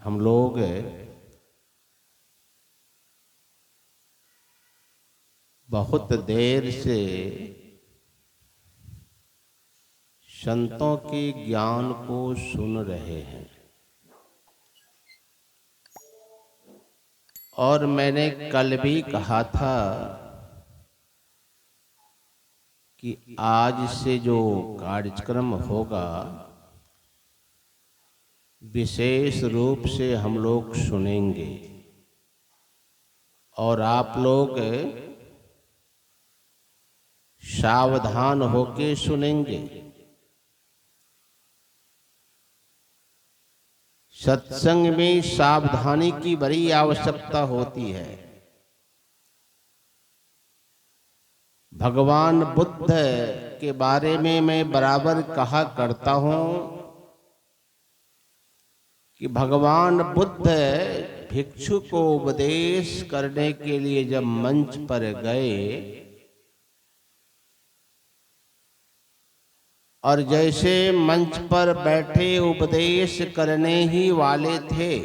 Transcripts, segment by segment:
हम लोग बहुत देर से संतों के ज्ञान को सुन रहे हैं और मैंने कल भी कहा था कि आज से जो कार्यक्रम होगा विशेष रूप से हम लोग सुनेंगे और आप लोग सावधान होके सुनेंगे। सत्संग में सावधानी की बड़ी आवश्यकता होती है। भगवान बुद्ध के बारे में मैं बराबर कहा करता हूं कि भगवान बुद्ध भिक्षु को उपदेश करने के लिए जब मंच पर गए और जैसे मंच पर बैठे उपदेश करने ही वाले थे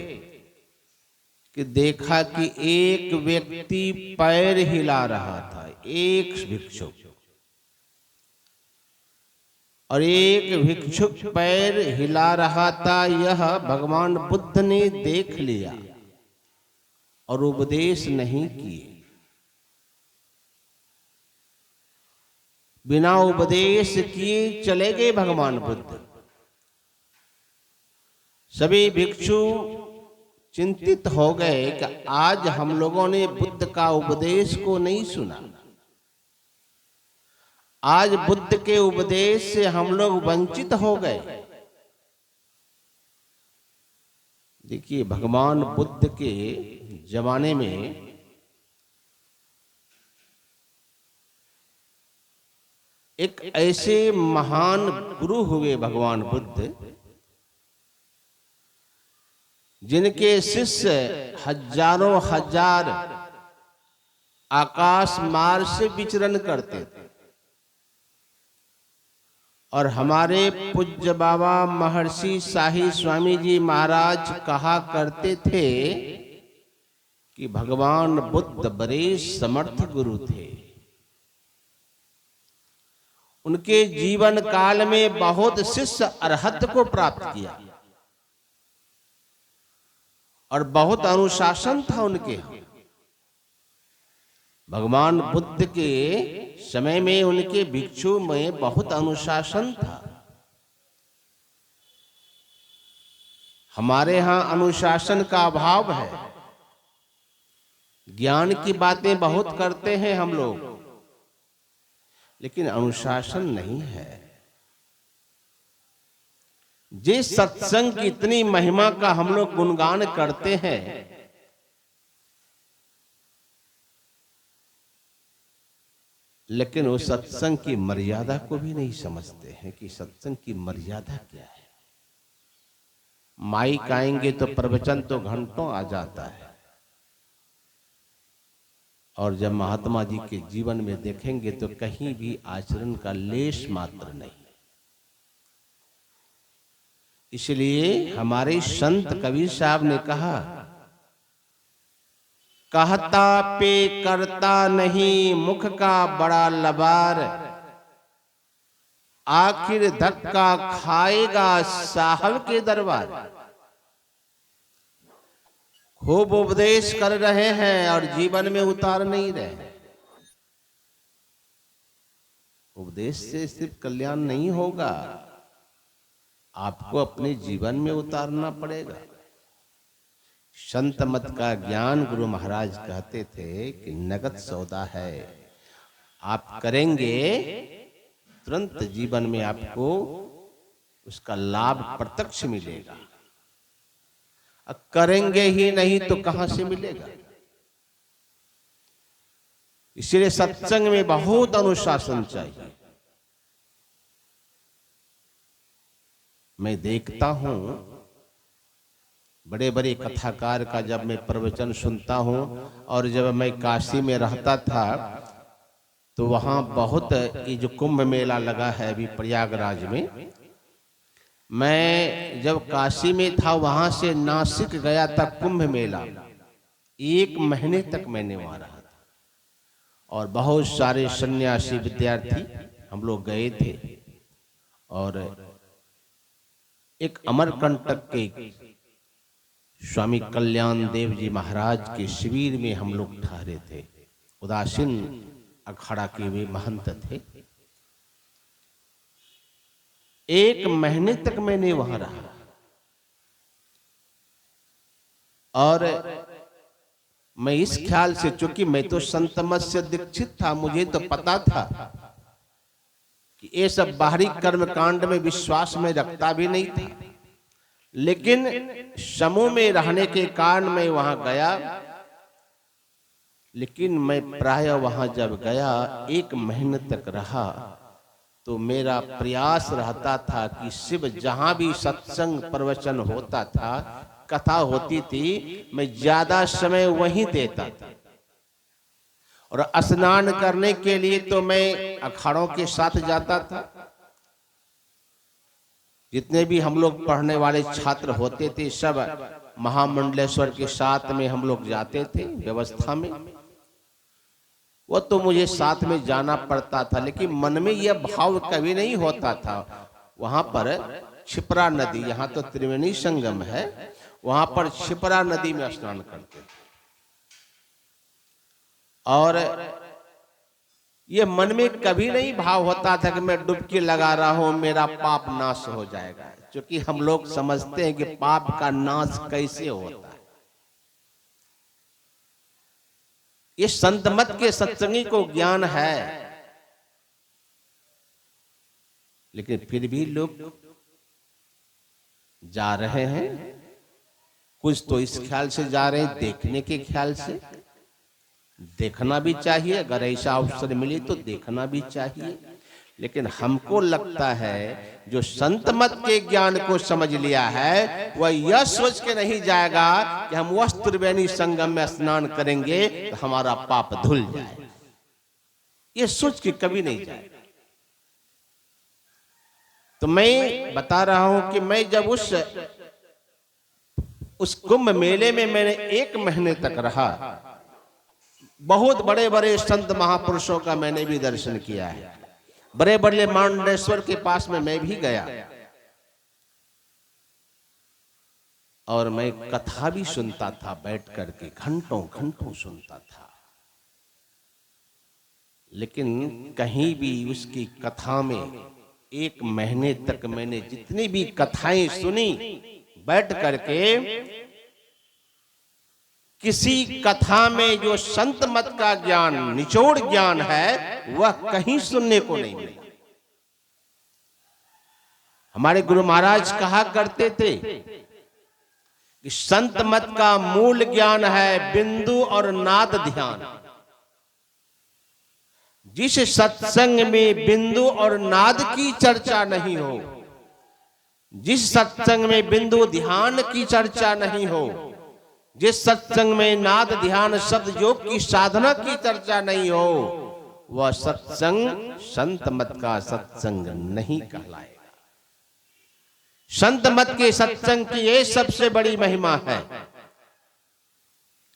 कि देखा कि एक व्यक्ति पैर हिला रहा था, एक भिक्षुक, और एक भिक्षुक पैर हिला रहा था। यह भगवान बुद्ध ने देख लिया और उपदेश नहीं किए। बिना उपदेश किए चले गए भगवान बुद्ध। सभी भिक्षु चिंतित हो गए कि आज हम लोगों ने बुद्ध का उपदेश को नहीं सुना, आज बुद्ध के उपदेश से हम लोग वंचित हो गए। देखिए, भगवान बुद्ध के जमाने में एक ऐसे महान गुरु हुए भगवान बुद्ध, जिनके शिष्य हजारों हजार आकाश मार्ग से विचरण करते थे। और हमारे पूज्य बाबा महर्षि शाही स्वामी जी महाराज कहा करते थे कि भगवान बुद्ध बड़े समर्थ गुरु थे। उनके जीवन काल में बहुत शिष्य अरहत को प्राप्त किया और बहुत अनुशासन था उनके। भगवान बुद्ध के समय में उनके भिक्षु में बहुत अनुशासन था। हमारे यहां अनुशासन का अभाव है। ज्ञान की बातें बहुत करते हैं हम लोग, लेकिन अनुशासन नहीं है। जिस सत्संग की इतनी महिमा का हम लोग गुणगान करते हैं, लेकिन उस सत्संग की मर्यादा को भी नहीं समझते हैं कि सत्संग की मर्यादा क्या है। माइक आएंगे तो प्रवचन तो घंटों आ जाता है, और जब महात्मा जी के जीवन में देखेंगे तो कहीं भी आचरण का लेश मात्र नहीं। इसलिए हमारे संत कबीर साहब ने कहा, कहता पे करता नहीं मुख का बड़ा लबार, आखिर धक्का खाएगा साहब के दरबार। खूब उपदेश कर रहे हैं और जीवन में उतार नहीं रहे। उपदेश से सिर्फ कल्याण नहीं होगा, आपको अपने जीवन में उतारना पड़ेगा। संत मत का ज्ञान गुरु महाराज कहते थे कि नगद सौदा है, आप करेंगे तुरंत जीवन में आपको उसका लाभ प्रत्यक्ष मिलेगा, करेंगे ही नहीं तो कहां से मिलेगा। इसलिए सत्संग में बहुत अनुशासन चाहिए। मैं देखता हूं बड़े बड़े कथाकार का, जब मैं प्रवचन सुनता हूं, और जब मैं काशी में रहता था तो वहां बहुत, ये जो कुंभ मेला लगा है अभी प्रयागराज में, मैं जब काशी में था, वहां से नासिक गया था कुंभ मेला, 1 महीने तक मैंने वहां रहा था, और बहुत सारे सन्यासी विद्यार्थी हम लोग गए थे, और एक अमरकंटक के स्वामी कल्याण देव जी महाराज के शिविर में हम लोग ठहरे थे। उदासीन अखाड़ा के वे महंत थे। 1 महीने तक मैंने वहां रहा, और मैं इस ख्याल से, चूंकि मैं तो संत मत से दीक्षित था, मुझे तो पता था कि ये सब बाहरी कर्म कांड में विश्वास में रखता भी नहीं था, लेकिन समूह में रहने के कारण मैं वहां गया। लेकिन मैं प्राय वहां जब गया, 1 महीने तक रहा, तो मेरा प्रयास रहता था कि शिव जहां भी सत्संग प्रवचन होता था, कथा होती थी, मैं ज्यादा समय वहीं देता था। और स्नान करने के लिए तो मैं अखाड़ों के साथ जाता था। जितने भी हम लोग पढ़ने वाले छात्र होते थे, सब महामंडलेश्वर के साथ में हम लोग जाते थे व्यवस्था में। वो तो मुझे साथ में जाना पड़ता था, लेकिन मन में यह भाव कभी नहीं होता था। वहां पर छिपरा नदी, यहाँ तो त्रिवेणी संगम है, वहां पर छिपरा नदी में स्नान करते थे, और ये मन में कभी नहीं भाव होता था कि मैं डुबकी लगा रहा हूं, मेरा पाप नाश हो जाएगा। क्योंकि हम लोग समझते हैं कि पाप का नाश कैसे होता है। ये संत मत के सत्संगी को ज्ञान है, लेकिन फिर भी लोग जा रहे हैं। कुछ तो इस ख्याल से जा रहे हैं, देखने के ख्याल से। देखना भी चाहिए, अगर ऐसा अवसर मिले तो देखना भी चाहिए। लेकिन हमको लगता है जो संत मत के ज्ञान को समझ लिया है, वह यह सोच के नहीं जाएगा कि हम वह त्रिवेणी संगम में स्नान करेंगे तो हमारा पाप धुल जाए, ये सोच के कभी नहीं जाएगा। तो मैं बता रहा हूं कि मैं जब उस कुंभ मेले में मैंने 1 महीने तक रहा, बहुत बड़े बड़े संत महापुरुषों का मैंने भी दर्शन किया है। बड़े बड़े मांडलेश्वर के पास में मैं भी गया, और मैं कथा भी सुनता था बैठ करके, घंटों घंटों सुनता था। लेकिन कहीं भी उसकी कथा में 1 महीने तक मैंने जितनी भी कथाएं सुनी बैठ करके, किसी कथा में जो संत मत का ज्ञान, निचोड़ ज्ञान है, वह कहीं सुनने को नहीं मिला। हमारे गुरु महाराज कहा करते थे कि संत मत का मूल ज्ञान है बिंदु और नाद ध्यान। जिस सत्संग में बिंदु और नाद की चर्चा नहीं हो, जिस सत्संग में बिंदु ध्यान की चर्चा नहीं हो, जिस सत्संग में नाद ध्यान शब्द योग की साधना की चर्चा नहीं हो, वह सत्संग संत मत का सत्संग नहीं कहलाएगा। संत मत के सत्संग की ये सबसे बड़ी महिमा है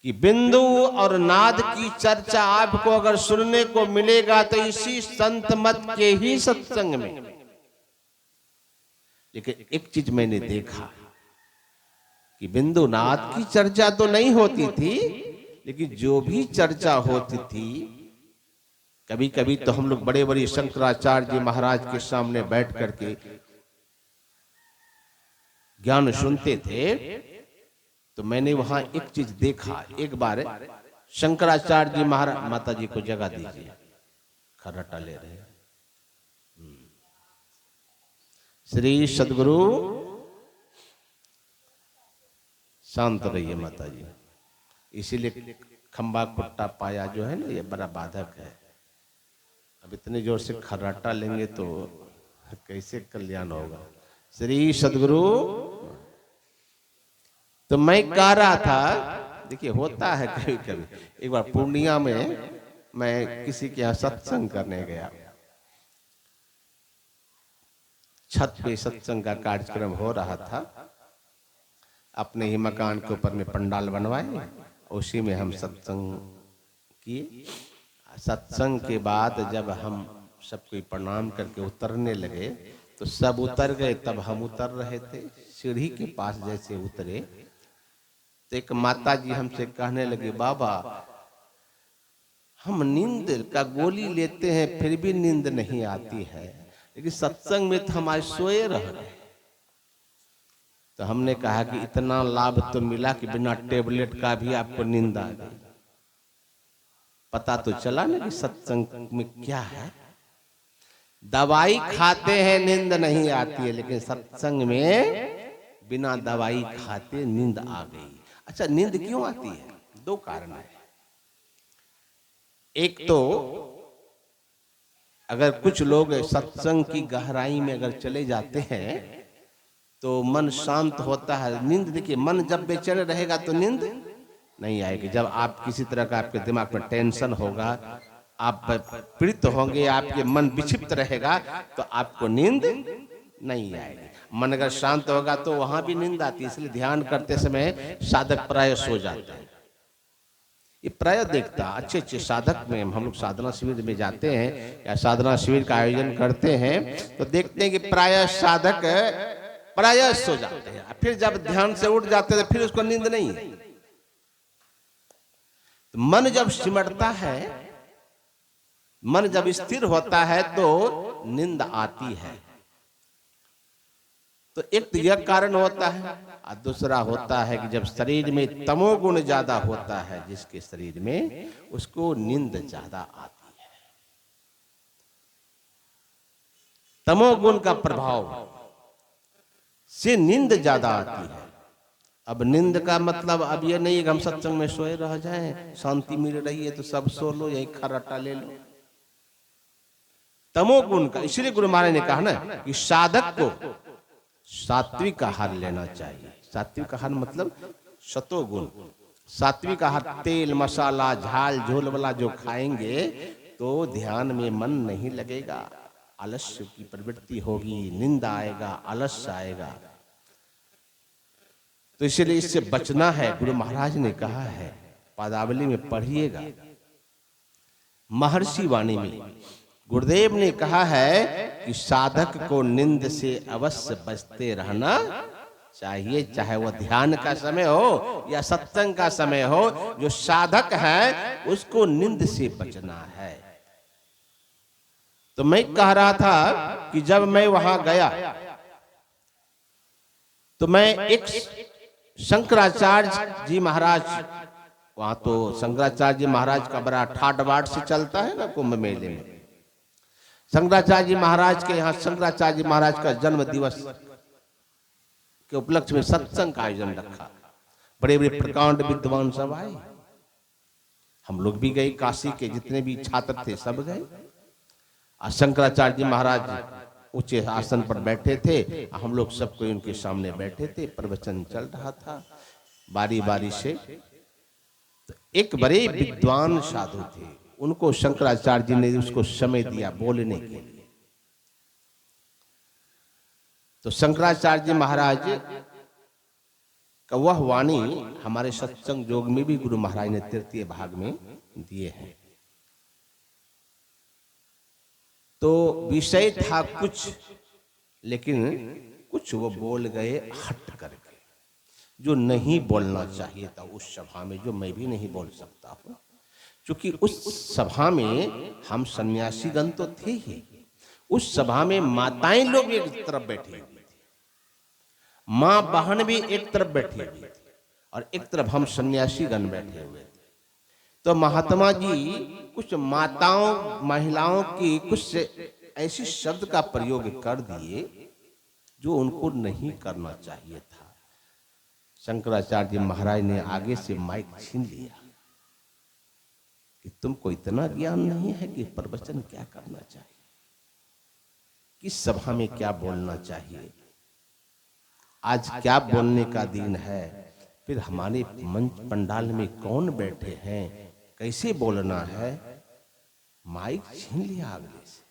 कि बिंदु और नाद की चर्चा आपको अगर सुनने को मिलेगा तो इसी संत मत के ही सत्संग में। लेकिन एक चीज मैंने देखा कि बिंदु नाद की चर्चा तो नहीं होती थी, लेकिन जो भी चर्चा होती थी, कभी कभी तो हम लोग बड़े बड़े शंकराचार्य जी महाराज के सामने बैठ करके ज्ञान सुनते थे, तो मैंने वहां एक चीज देखा। एक बार शंकराचार्य जी महाराज, माता जी को जगह दीजिए, खर्राटा ले रहे हैं। श्री सदगुरु, शांत रहिए माता जी। इसीलिए खंबा कुट्टा पाया जो है ना, ये बड़ा बाधक है। अब इतने जोर से खर्राटा लेंगे तो कैसे कल्याण होगा। श्री सदगुरु। तो मैं कह रहा था, देखिए होता है कभी कभी। एक बार पूर्णिया में मैं किसी के यहाँ सत्संग करने गया, छत पे सत्संग का कार्यक्रम हो रहा था। अपने ही मकान के ऊपर में पंडाल बनवाए, उसी में हम सत्संग किए। सत्संग के बाद जब हम सब कोई प्रणाम करके उतरने लगे तो सब उतर गए, तब हम उतर रहे थे। सीढ़ी के पास जैसे उतरे तो एक माता जी हमसे कहने लगे, बाबा हम नींद का गोली लेते हैं फिर भी नींद नहीं आती है, लेकिन सत्संग में तो हमारे सोए रह गए। तो हमने कहा कि इतना लाभ तो मिला कि बिना टेबलेट का भी आपको नींद आ गई। पता तो चला ना कि सत्संग में क्या है। दवाई खाते हैं नींद नहीं आती है, लेकिन सत्संग में बिना दवाई खाते नींद आ गई। अच्छा, नींद क्यों आती है? दो कारण है। एक तो अगर कुछ लोग सत्संग की गहराई में अगर चले जाते हैं तो मन शांत होता है। नींद देखिए, मन जब बेचैन रहेगा तो नींद नहीं आएगी। जब आप किसी तरह का आपके दिमाग में टेंशन होगा, आप पीड़ित होंगे, आपके मन विक्षिप्त रहेगा तो आपको नींद नहीं आएगी। मन अगर शांत होगा तो वहां भी नींद आती है। इसलिए ध्यान करते समय साधक प्राय सो जाते हैं। ये प्राय देखता अच्छे अच्छे साधक में हम लोग साधना शिविर में जाते हैं या साधना शिविर का आयोजन करते हैं तो देखते हैं कि प्राय साधक प्राय सो जाते हैं। फिर जब ध्यान से उठ जाते हैं फिर उसको नींद नहीं है। तो मन जब सिमटता है, मन जब स्थिर होता है तो नींद आती है। तो एक तो यह कारण होता है, और दूसरा होता है कि जब शरीर में तमोगुण ज्यादा होता है, जिसके शरीर में, उसको नींद ज्यादा आती है। तमोगुण का प्रभाव से नींद ज्यादा आती है। अब नींद का मतलब अब ये नहीं कि हम सत्संग में सोए रह जाएं, शांति मिल रही है तो सब सो लो, यही खर्राटा ले लो। तमोगुण का, इसलिए गुरु महाराज ने कहा ना कि साधक को सात्विक आहार लेना चाहिए। सात्विक आहार मतलब शतोगुण। सात्विक आहार तेल मसाला झाल झोल वाला जो खाएंगे तो ध्यान में मन नहीं लगेगा, आलस्य की प्रवृत्ति होगी, नींद आएगा, आलस्य आएगा। तो इसलिए इससे बचना है। गुरु महाराज ने कहा है, पदावली में पढ़िएगा, महर्षि वाणी में गुरुदेव ने कहा है कि साधक को नींद से अवश्य बचते रहना चाहिए, चाहे वह ध्यान का समय हो या सत्संग का समय हो। जो साधक है उसको नींद से बचना है। तो मैं कह रहा था कि जब मैं वहां गया तो मैं एक शंकराचार्य जी महाराज, वहां तो शंकराचार्य जी महाराज का बड़ा ठाट बाट से चलता है ना कुंभ मेले में। शंकराचार्य जी महाराज के यहाँ शंकराचार्य जी महाराज का जन्म दिवस के उपलक्ष्य में सत्संग का आयोजन रखा। बड़े बड़े प्रकांड विद्वान सब आए, हम लोग भी गए, काशी के जितने भी छात्र थे सब गए। और शंकराचार्य जी महाराज ऊंचे आसन पर बैठे थे, हम लोग सब कोई उनके सामने बैठे थे। प्रवचन चल रहा था बारी बारी से। तो एक बड़े विद्वान साधु थे, उनको शंकराचार्य जी ने उसको समय दिया बोलने के लिए। तो शंकराचार्य जी महाराज का वह वाणी हमारे सत्संग योग में भी गुरु महाराज ने तृतीय भाग में दिए हैं। तो विषय था कुछ, लेकिन कुछ वो बोल गए हट करके, जो नहीं बोलना चाहिए था उस सभा में, जो मैं भी नहीं बोल सकता हूं। क्योंकि उस सभा में हम सन्यासीगण तो थे ही, उस सभा में माताएं लोग एक तरफ बैठी हुई थी, माँ बहन भी एक तरफ बैठी हुई थी, और एक तरफ हम सन्यासीगण बैठे हुए थे। तो महात्मा जी कुछ माताओं महिलाओं की कुछ ऐसी शब्द का प्रयोग कर दिए जो उनको नहीं करना चाहिए था। शंकराचार्य जी महाराज ने आगे से माइक छीन लिया कि तुमको इतना ज्ञान नहीं है कि प्रवचन क्या करना चाहिए, किस सभा में क्या बोलना चाहिए, आज क्या बोलने का दिन है, फिर हमारे मंच पंडाल में कौन बैठे हैं, कैसे बोलना है। माइक छीन लिया अगले से।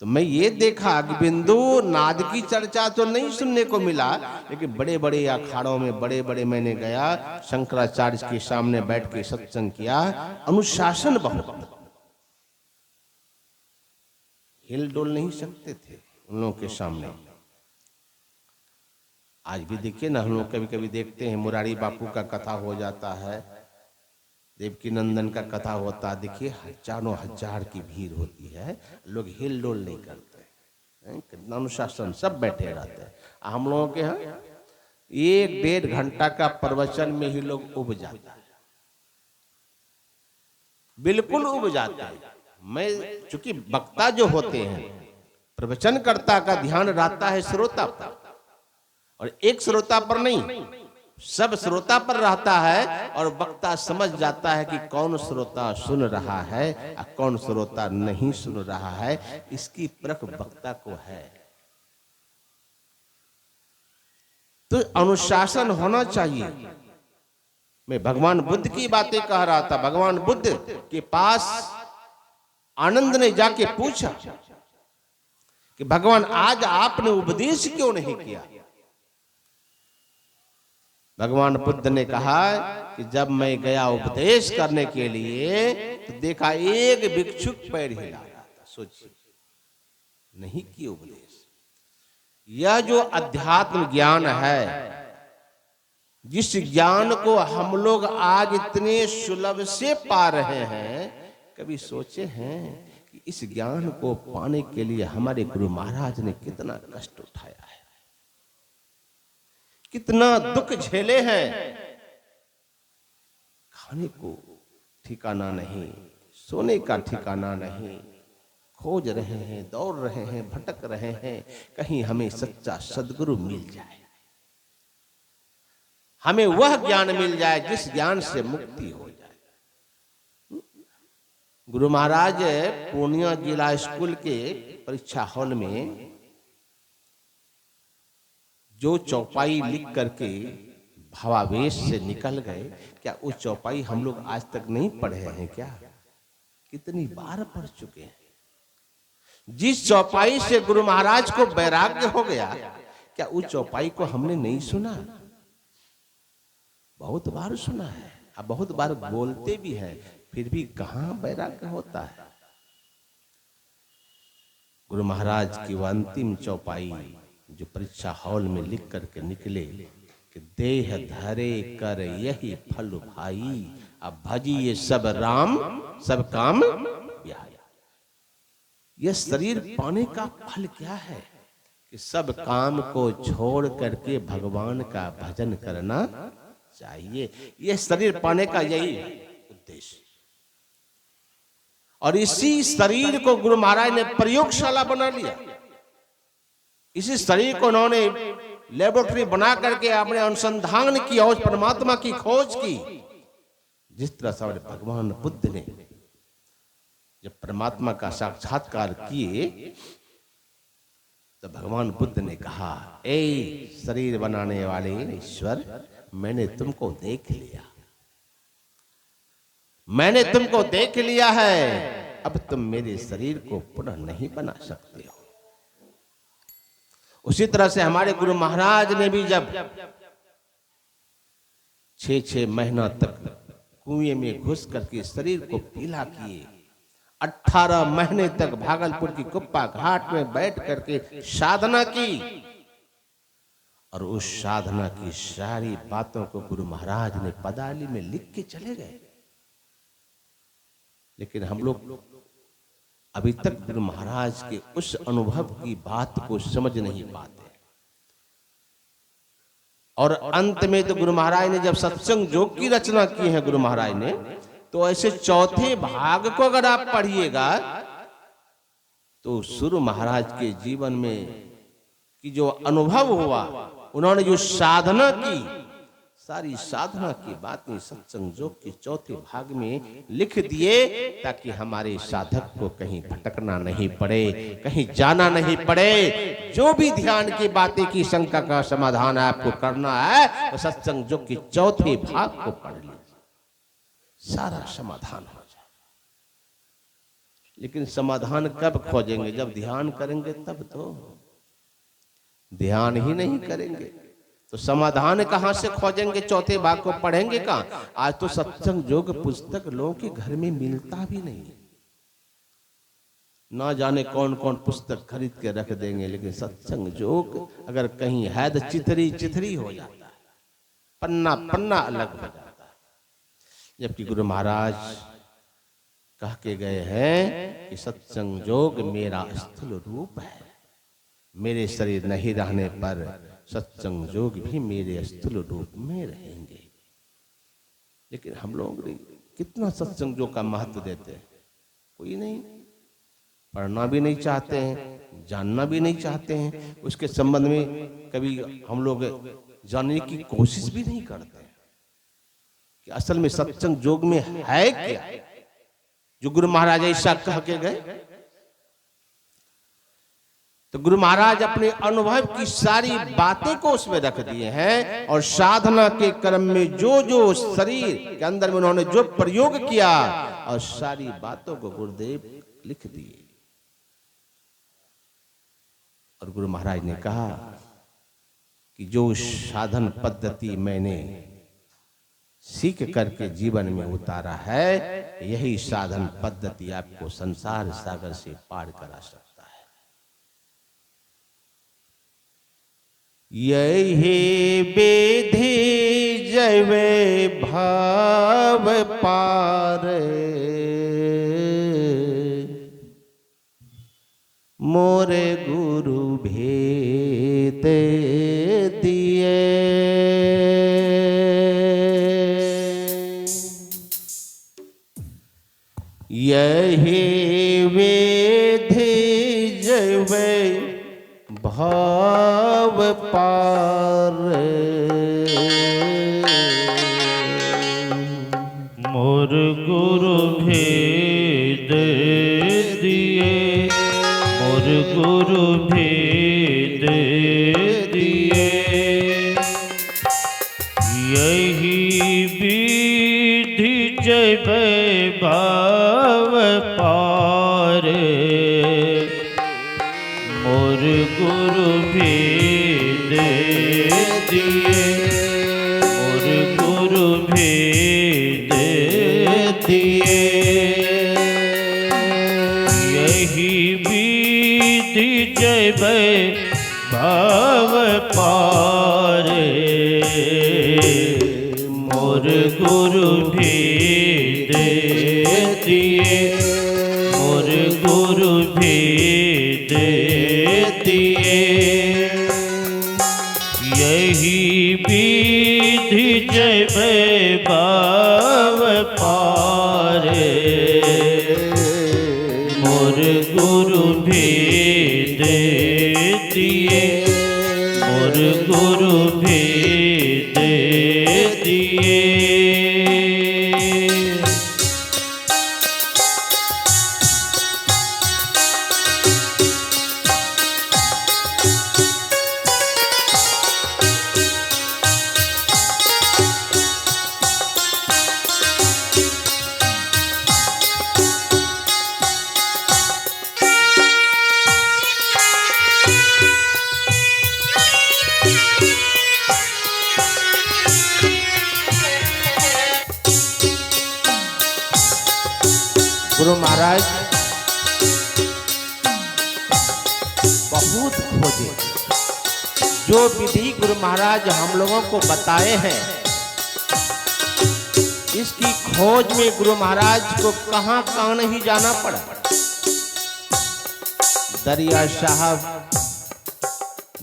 तो मैं ये देखा कि बिंदु नाद की चर्चा तो नहीं सुनने को मिला, लेकिन बड़े बड़े अखाड़ों में बड़े बड़े मैंने गया, शंकराचार्य के सामने बैठ के सत्संग किया, अनुशासन बहुत, हिल डोल नहीं सकते थे उन लोगों के सामने। आज भी देखिए ना, हम लोग कभी कभी देखते हैं मुरारी बापू का कथा हो जाता है, देवकी नंदन का कथा होता है, देखिए हजारों हजार की भीड़ होती है, लोग हिल डोल नहीं करते, कितना अनुशासन, सब बैठे रहते हैं। हम लोगों के यहाँ 1-1.5 घंटा का प्रवचन में ही लोग उब जाते हैं, बिल्कुल उब जाते हैं। मैं चूंकि वक्ता जो होते हैं, प्रवचनकर्ता का ध्यान रहता है श्रोता पर, और एक श्रोता पर नहीं, सब श्रोता पर रहता है, और वक्ता समझ जाता है कि कौन श्रोता सुन रहा है और कौन श्रोता नहीं सुन रहा है, इसकी परख वक्ता को है। तो अनुशासन होना चाहिए। मैं भगवान बुद्ध की बातें कह रहा था। भगवान बुद्ध के पास आनंद ने जाके पूछा कि भगवान आज आपने उपदेश क्यों नहीं किया। भगवान बुद्ध ने कहा कि जब मैं गया उपदेश करने के लिए तो देखा एक भिक्षुक पैर हिला रहा था। सोचिए, नहीं किए उपदेश। यह जो अध्यात्म ज्ञान है, जिस ज्ञान को हम लोग आज इतने सुलभ से पा रहे हैं, कभी सोचे हैं कि इस ज्ञान को पाने के लिए हमारे गुरु महाराज ने कितना कष्ट उठाया है, कितना दुख झेले हैं। खाने को ठिकाना नहीं, सोने का ठिकाना नहीं, खोज रहे हैं, दौड़ रहे हैं, भटक रहे हैं, कहीं हमें सच्चा सद्गुरु मिल जाए, हमें वह ज्ञान मिल जाए जिस ज्ञान से मुक्ति हो जाए। गुरु महाराज पूर्णिया जिला स्कूल के परीक्षा हॉल में जो चौपाई लिख करके भावावेश से निकल गए, क्या उस चौपाई हम लोग आज तक नहीं पढ़े हैं क्या? कितनी बार पढ़ चुके हैं। जिस चौपाई से गुरु महाराज को वैराग्य हो गया, क्या उस चौपाई को हमने नहीं सुना? बहुत बार सुना है, अब बहुत बार बोलते भी हैं, फिर भी कहां वैराग्य होता है। गुरु महाराज की वह अंतिम चौपाई जो परीक्षा हॉल में लिख करके निकले कि देह धरे कर यही फल भाई, अब भजिए सब राम सब काम ब्याई। यह शरीर पाने का फल क्या है कि सब काम को छोड़ करके भगवान का भजन करना चाहिए। यह शरीर पाने का यही उद्देश्य। और इसी शरीर को गुरु महाराज ने प्रयोगशाला बना लिया। इसी शरीर को उन्होंने लेबोरेटरी बना करके आपने अनुसंधान किया, उस परमात्मा की खोज की। जिस तरह से भगवान बुद्ध ने जब परमात्मा का साक्षात्कार किए, तो भगवान बुद्ध ने कहा, ए शरीर बनाने वाले ईश्वर, मैंने तुमको देख लिया, मैंने तुमको देख लिया है, अब तुम मेरे शरीर को पुनः नहीं बना सकते हो। उसी तरह से हमारे गुरु महाराज ने भी जब 6-6 महीना तक कुएं में घुस करके शरीर को पीला किए, 18 महीने तक भागलपुर की कुप्पा घाट में बैठ करके साधना की, और उस साधना की सारी बातों को गुरु महाराज ने पदाली में लिख के चले गए। लेकिन हम लोग अभी तक गुरु महाराज के उस अनुभव की बात को समझ नहीं पाते। और अंत में तो गुरु महाराज ने जब सत्संग योग की रचना की है गुरु महाराज ने, तो ऐसे चौथे भाग को अगर आप पढ़िएगा तो सुरु महाराज के जीवन में कि जो अनुभव हुआ, उन्होंने जो साधना की, सारी साधना की बातें सत्संग योग के चौथे भाग में लिख दिए, ताकि हमारे साधक को कहीं भटकना नहीं पड़े, कहीं जाना नहीं पड़े। जो भी ध्यान की बातें की शंका का समाधान आपको करना है, तो सत्संग योग के चौथे भाग को पढ़ लीजिए, सारा समाधान हो जाए। लेकिन समाधान कब खोजेंगे? जब ध्यान करेंगे तब तो। ध्यान ही नहीं करेंगे तो समाधान कहां से खोजेंगे? चौथे भाग को पढ़ेंगे कहां? आज तो सत्संग योग पुस्तक लोगों के घर में मिलता भी नहीं। ना जाने कौन कौन पुस्तक खरीद के रख देंगे, लेकिन सत्संग योग अगर कहीं है तो चिथरी चिथरी हो जाता है, पन्ना पन्ना अलग हो जाता है। जबकि गुरु महाराज कह के गए हैं कि सत्संग योग मेरा स्थूल रूप है, मेरे शरीर नहीं रहने पर सत्संग योग भी मेरे स्थूल रूप में रहेंगे। लेकिन हम लोग कितना सत्संग योग का महत्व देते हैं? कोई नहीं। पढ़ना भी नहीं चाहते हैं, जानना भी नहीं चाहते हैं, उसके संबंध में कभी हम लोग जानने की कोशिश भी नहीं करते कि असल में सत्संग योग में है क्या, जो गुरु महाराज ऐसा कह के गए। तो गुरु महाराज अपने अनुभव की सारी बातें को उसमें रख दिए हैं, और साधना के क्रम में जो जो शरीर के अंदर में उन्होंने जो प्रयोग किया, और सारी बातों को गुरुदेव लिख दिए। और गुरु महाराज ने कहा कि जो साधन पद्धति मैंने सीख करके जीवन में उतारा है, यही साधन पद्धति आपको संसार सागर से पार करा सकता है। यही विधि जैवे भाव पार, मोरे गुरु भेद दिए। यही विधि जैवे भाव पार, मोर गुरु भेद दिए, मोर गुरु भेद दिए। यही विधि जैवे भाव पार, मोर गुरु भेद दिए, मोर गुरु भेद दिए। यही विधि जैवे भाव पार, मोर गुरु भेद दिए, मोर गुरु भेद दिए। यही विधि जैवे भाव पार, मोर गुरु भेद दिए, मोर गुरु भेद दिए। गुरु महाराज बहुत खोजे, जो विधि गुरु महाराज हम लोगों को बताए हैं, इसकी खोज में गुरु महाराज को कहां कहां नहीं जाना पड़ा। दरिया साहब,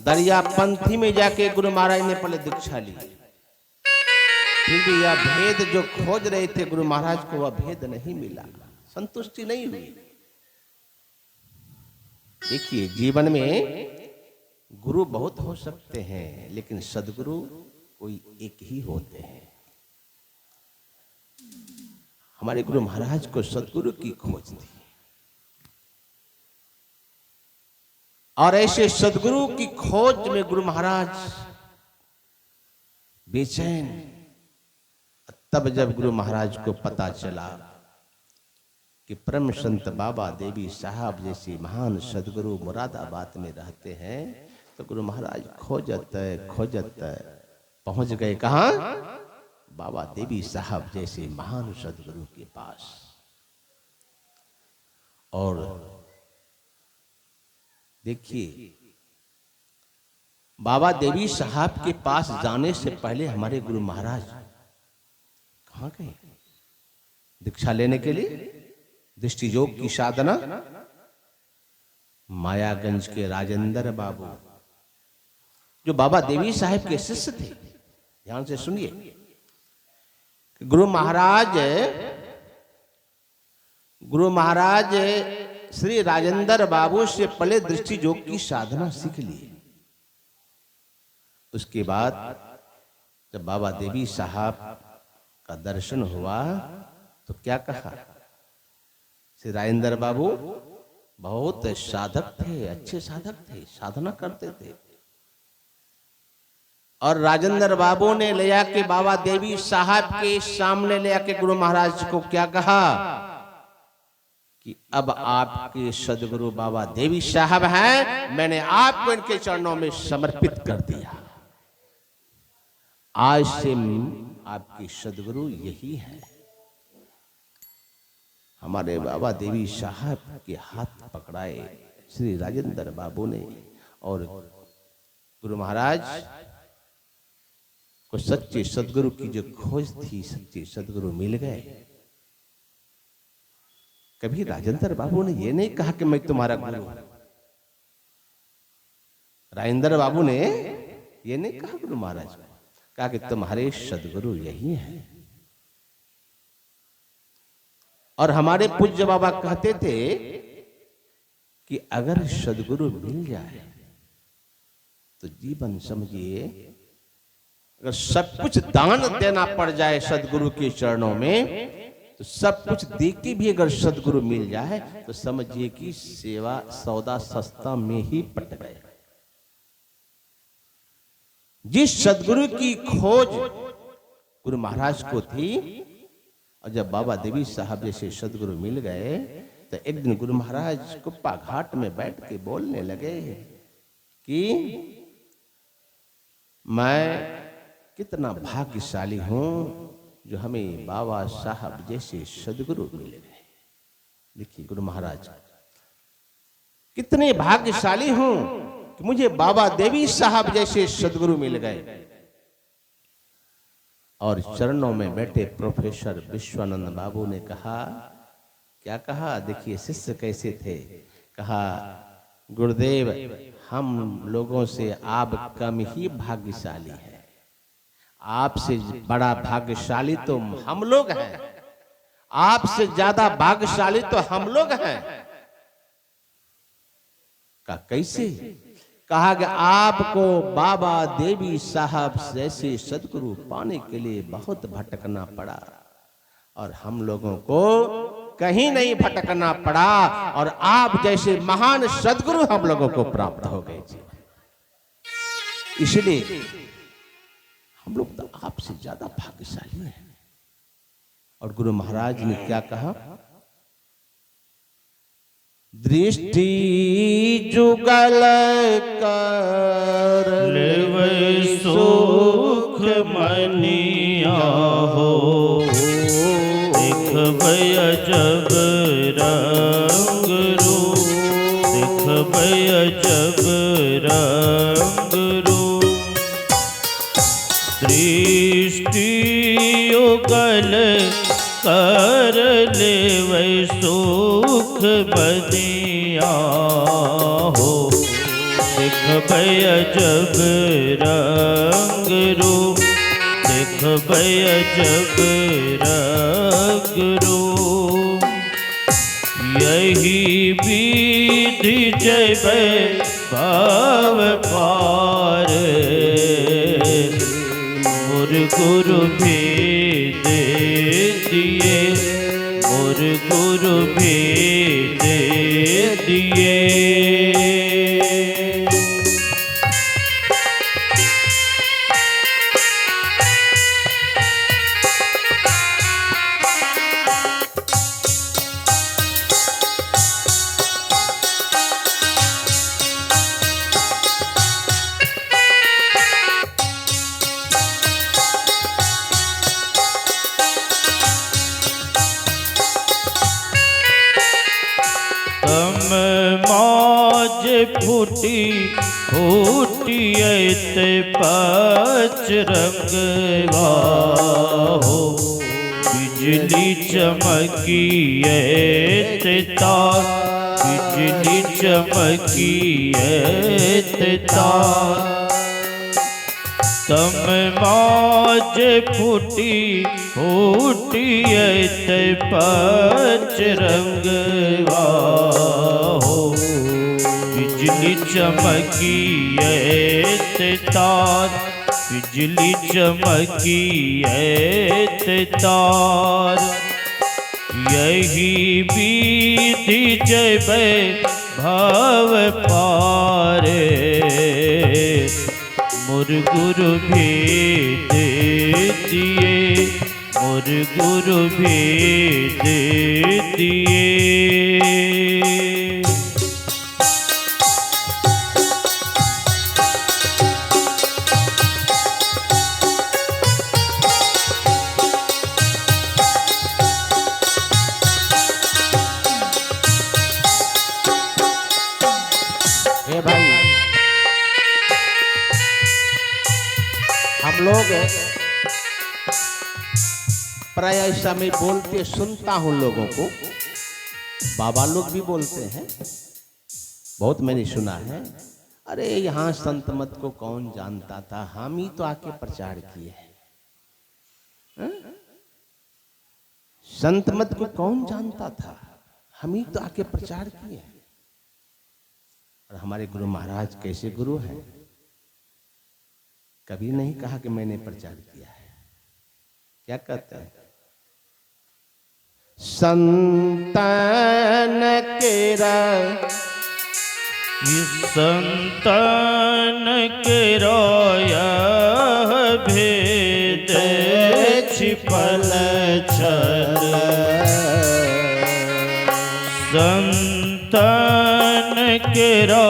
दरिया पंथी में जाके गुरु महाराज ने पहले दीक्षा ली, फिर भी यह भेद जो खोज रहे थे गुरु महाराज को वह भेद नहीं मिला, संतुष्टि नहीं हुई। देखिए, जीवन में गुरु बहुत हो सकते हैं, लेकिन सदगुरु कोई एक ही होते हैं। हमारे गुरु महाराज को सदगुरु की खोज थी, और ऐसे सदगुरु की खोज में गुरु महाराज बेचैन। तब जब गुरु महाराज को पता चला कि परम संत बाबा देवी साहब जैसे महान सदगुरु मुरादाबाद में रहते हैं, तो गुरु महाराज खोजत पहुंच गए कहाँ? बाबा देवी साहब जैसे महान सदगुरु के पास। और देखिए, बाबा देवी साहब के पास जाने से पहले हमारे गुरु महाराज कहाँ गए? दीक्षा लेने के लिए, दृष्टि योग की साधना। मायागंज के राजेंद्र बाबू जो बाबा देवी साहब के शिष्य थे, ध्यान से सुनिए, गुरु महाराज श्री राजेंद्र बाबू से पहले दृष्टि योग की साधना सीख लिए। उसके बाद जब बाबा देवी साहब का दर्शन हुआ तो क्या कहा? श्री राजेंद्र बाबू बहुत साधक थे, अच्छे साधक थे, साधना करते थे। और राजेंद्र बाबू ने ले आके बाबा देवी साहब के सामने ले आके गुरु महाराज को क्या कहा कि अब आपके सदगुरु बाबा देवी साहब हैं, मैंने आपको इनके चरणों में समर्पित कर दिया। आज से आपके सदगुरु यही है। हमारे बाबा देवी साहब के हाथ पकड़ाए श्री राजेंद्र बाबू ने, और गुरु महाराज को सच्चे सदगुरु की जो खोज थी, सच्चे सदगुरु मिल गए। कभी राजेंद्र बाबू ने ये नहीं कहा कि मैं तुम्हारा गुरु हूं। राजेंद्र बाबू ने ये नहीं कहा गुरु महाराज को, कहा कि तुम्हारे सदगुरु यही हैं। और हमारे पूज्य बाबा कहते थे कि अगर सदगुरु मिल जाए तो जीवन समझिए, अगर सब कुछ दान देना पड़ जाए सदगुरु के चरणों में, तो सब कुछ दे के भी अगर सदगुरु मिल जाए तो समझिए कि सेवा सौदा सस्ता में ही पट गए। जिस सदगुरु की खोज गुरु महाराज को थी, और जब बाबा देवी साहब जैसे सदगुरु मिल गए, तो एक दिन गुरु महाराज कुप्पा घाट में बैठ के बोलने लगे कि मैं कितना भाग्यशाली हूं जो हमें बाबा साहब जैसे सदगुरु मिल गए। देखिए गुरु महाराज, कितने भाग्यशाली हूं कि मुझे बाबा देवी साहब जैसे सदगुरु मिल गए। और चरणों में बैठे प्रोफेसर विश्वानंद बाबू ने कहा, क्या कहा? देखिए शिष्य कैसे थे। कहा, गुरुदेव हम लोगों से आप कम ही भाग्यशाली हैं, आपसे बड़ा भाग्यशाली तो हम लोग हैं, आपसे ज्यादा भाग्यशाली तो हम लोग हैं। का कैसे? कहा कि आपको बाबा देवी साहब जैसे सदगुरु पाने के लिए बहुत भटकना पड़ा, और हम लोगों को कहीं नहीं भटकना पड़ा, और आप जैसे महान सदगुरु हम लोगों को प्राप्त हो गए जी। इसलिए हम लोग तो आपसे ज्यादा भाग्यशाली हैं। और गुरु महाराज ने क्या कहा? दृष्टि जुगल कर लेवै सुख मनिया हो, देखबै अजब रंग रूप, देखबै अजब रंग रूप। दृष्टि युगल कर लेवै सुख बनिया हो, देखबै अजब रंग रूप, देखबै अजब रंग रूप। यही विधि जैबै भाव पार, मोर गुरु भेद दिए, मोर गुरु भेद दिए। फूटी फूटी ते पच रंगवा हो, बिजली चमकी ते तार, बिजली चमकी ते तार। तम माज फूटी फूटी ते पच रंगवा हो, बिजली चमकी ते तार, बिजली चमकी ते तार। यही विधि जबै भव पारे, मोर गुरु भेद दिए, मोर गुरु भेद दिए। हे भाई, हम लोग प्राय ऐसा मैं बोलते सुनता हूं लोगों को, बाबा लोग भी बोलते हैं, बहुत मैंने सुना है। अरे यहाँ संत मत को कौन जानता था, हम ही तो आके प्रचार किए हैं। संत मत को कौन जानता था, हम ही तो आके प्रचार किए हैं। और हमारे गुरु महाराज कैसे गुरु हैं, कभी नहीं कहा कि मैंने प्रचार किया है। क्या कहते हैं, संतन केरा, संतन केरा यह भेद छिपल छल, संतन केरा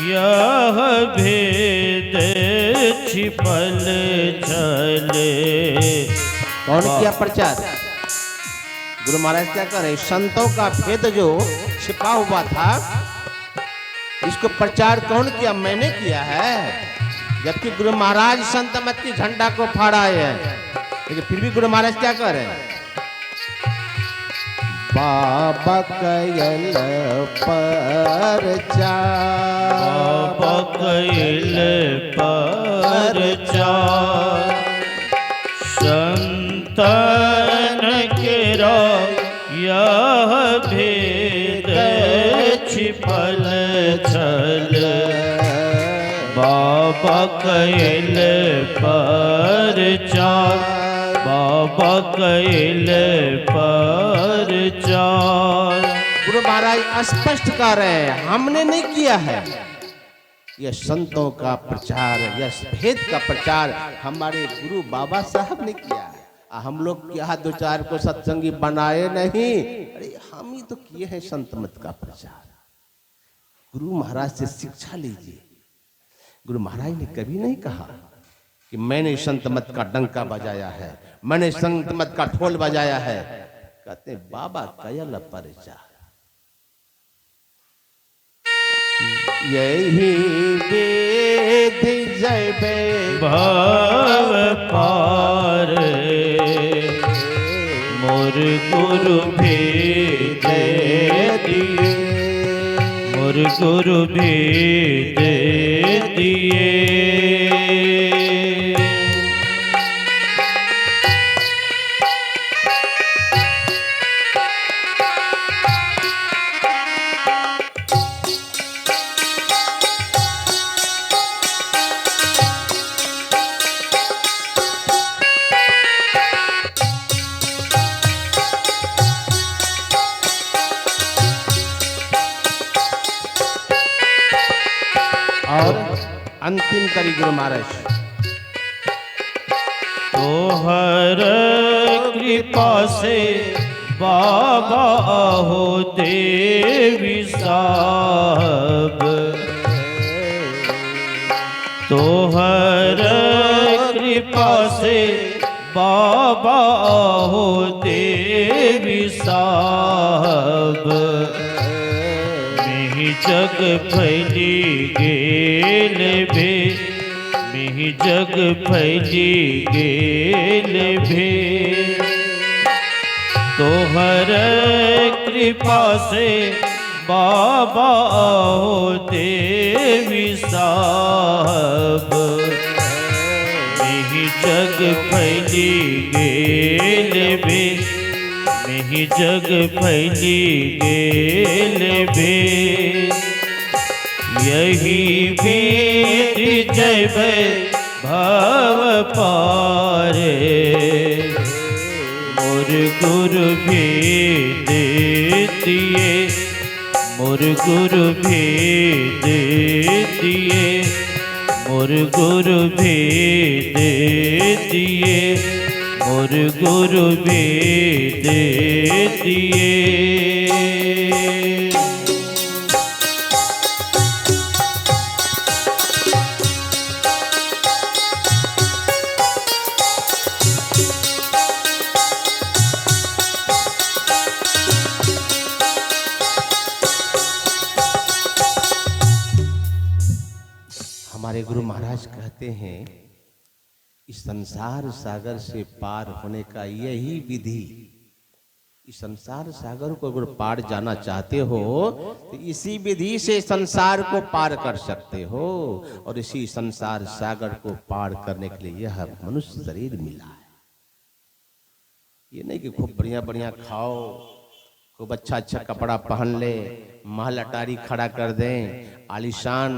यह भेद छिपल छल। कौन किया प्रचार, गुरु महाराज क्या कर रहे, संतों का भेद जो छिपा हुआ था, इसको प्रचार कौन किया, मैंने किया है। जबकि गुरु महाराज संत मत की झंडा को फाड़ा है, लेकिन फिर भी गुरु महाराज क्या कर रहे हैं, बाबा कैल परचार, बाबा कैल परचार। संतन केरा यह भेद छिपल छल, बाबा कैल परचार, बाबा कैल परचार। गुरु महाराज स्पष्ट कर रहे हैं, हमने नहीं किया है। यह संतों का प्रचार, यह भेद का प्रचार हमारे गुरु बाबा साहब ने किया है। हम लोग क्या दो चार को सत्संगी बनाए नहीं, अरे हम ही तो किए हैं संत मत का प्रचार। गुरु महाराज से शिक्षा लीजिए। गुरु महाराज ने कभी नहीं कहा कि मैंने संत मत का डंका बजाया है, मैंने संत मत का ढोल बजाया है। कहते हैं बाबा कैल परचार, यही वेद जैबे भव पार, मोर गुरु भेद दिए, मोर गुरु भेद दिए। और अंतिम करी गुरु महाराज, तोहर कृपा से बाबा हो देवी साहब, तोहर कृपा से बाबा हो देवी साहब। जग फैली गेल भे मिहि जग फैली गेल भे तोहर कृपा से बाबा हो देवी साहब मिहि जग फैली गेल भे मिहि जग फैली गेल भे यही भीत जैबै भव पारे मोर गुरु भेद दिए मोर गुरु भेद दिए मोर गुरु भेद दिए मोर गुरु भेद दिए। हमारे गुरु महाराज कहते हैं इस संसार सागर से पार होने का यही विधि, इस संसार सागर को अगर पार जाना चाहते हो तो इसी विधि से संसार को पार कर सकते हो। और इसी संसार सागर को पार करने के लिए यह मनुष्य शरीर मिला है। ये नहीं कि खूब बढ़िया बढ़िया खाओ, खूब अच्छा अच्छा कपड़ा पहन ले, महल अटारी खड़ा कर दें, आलीशान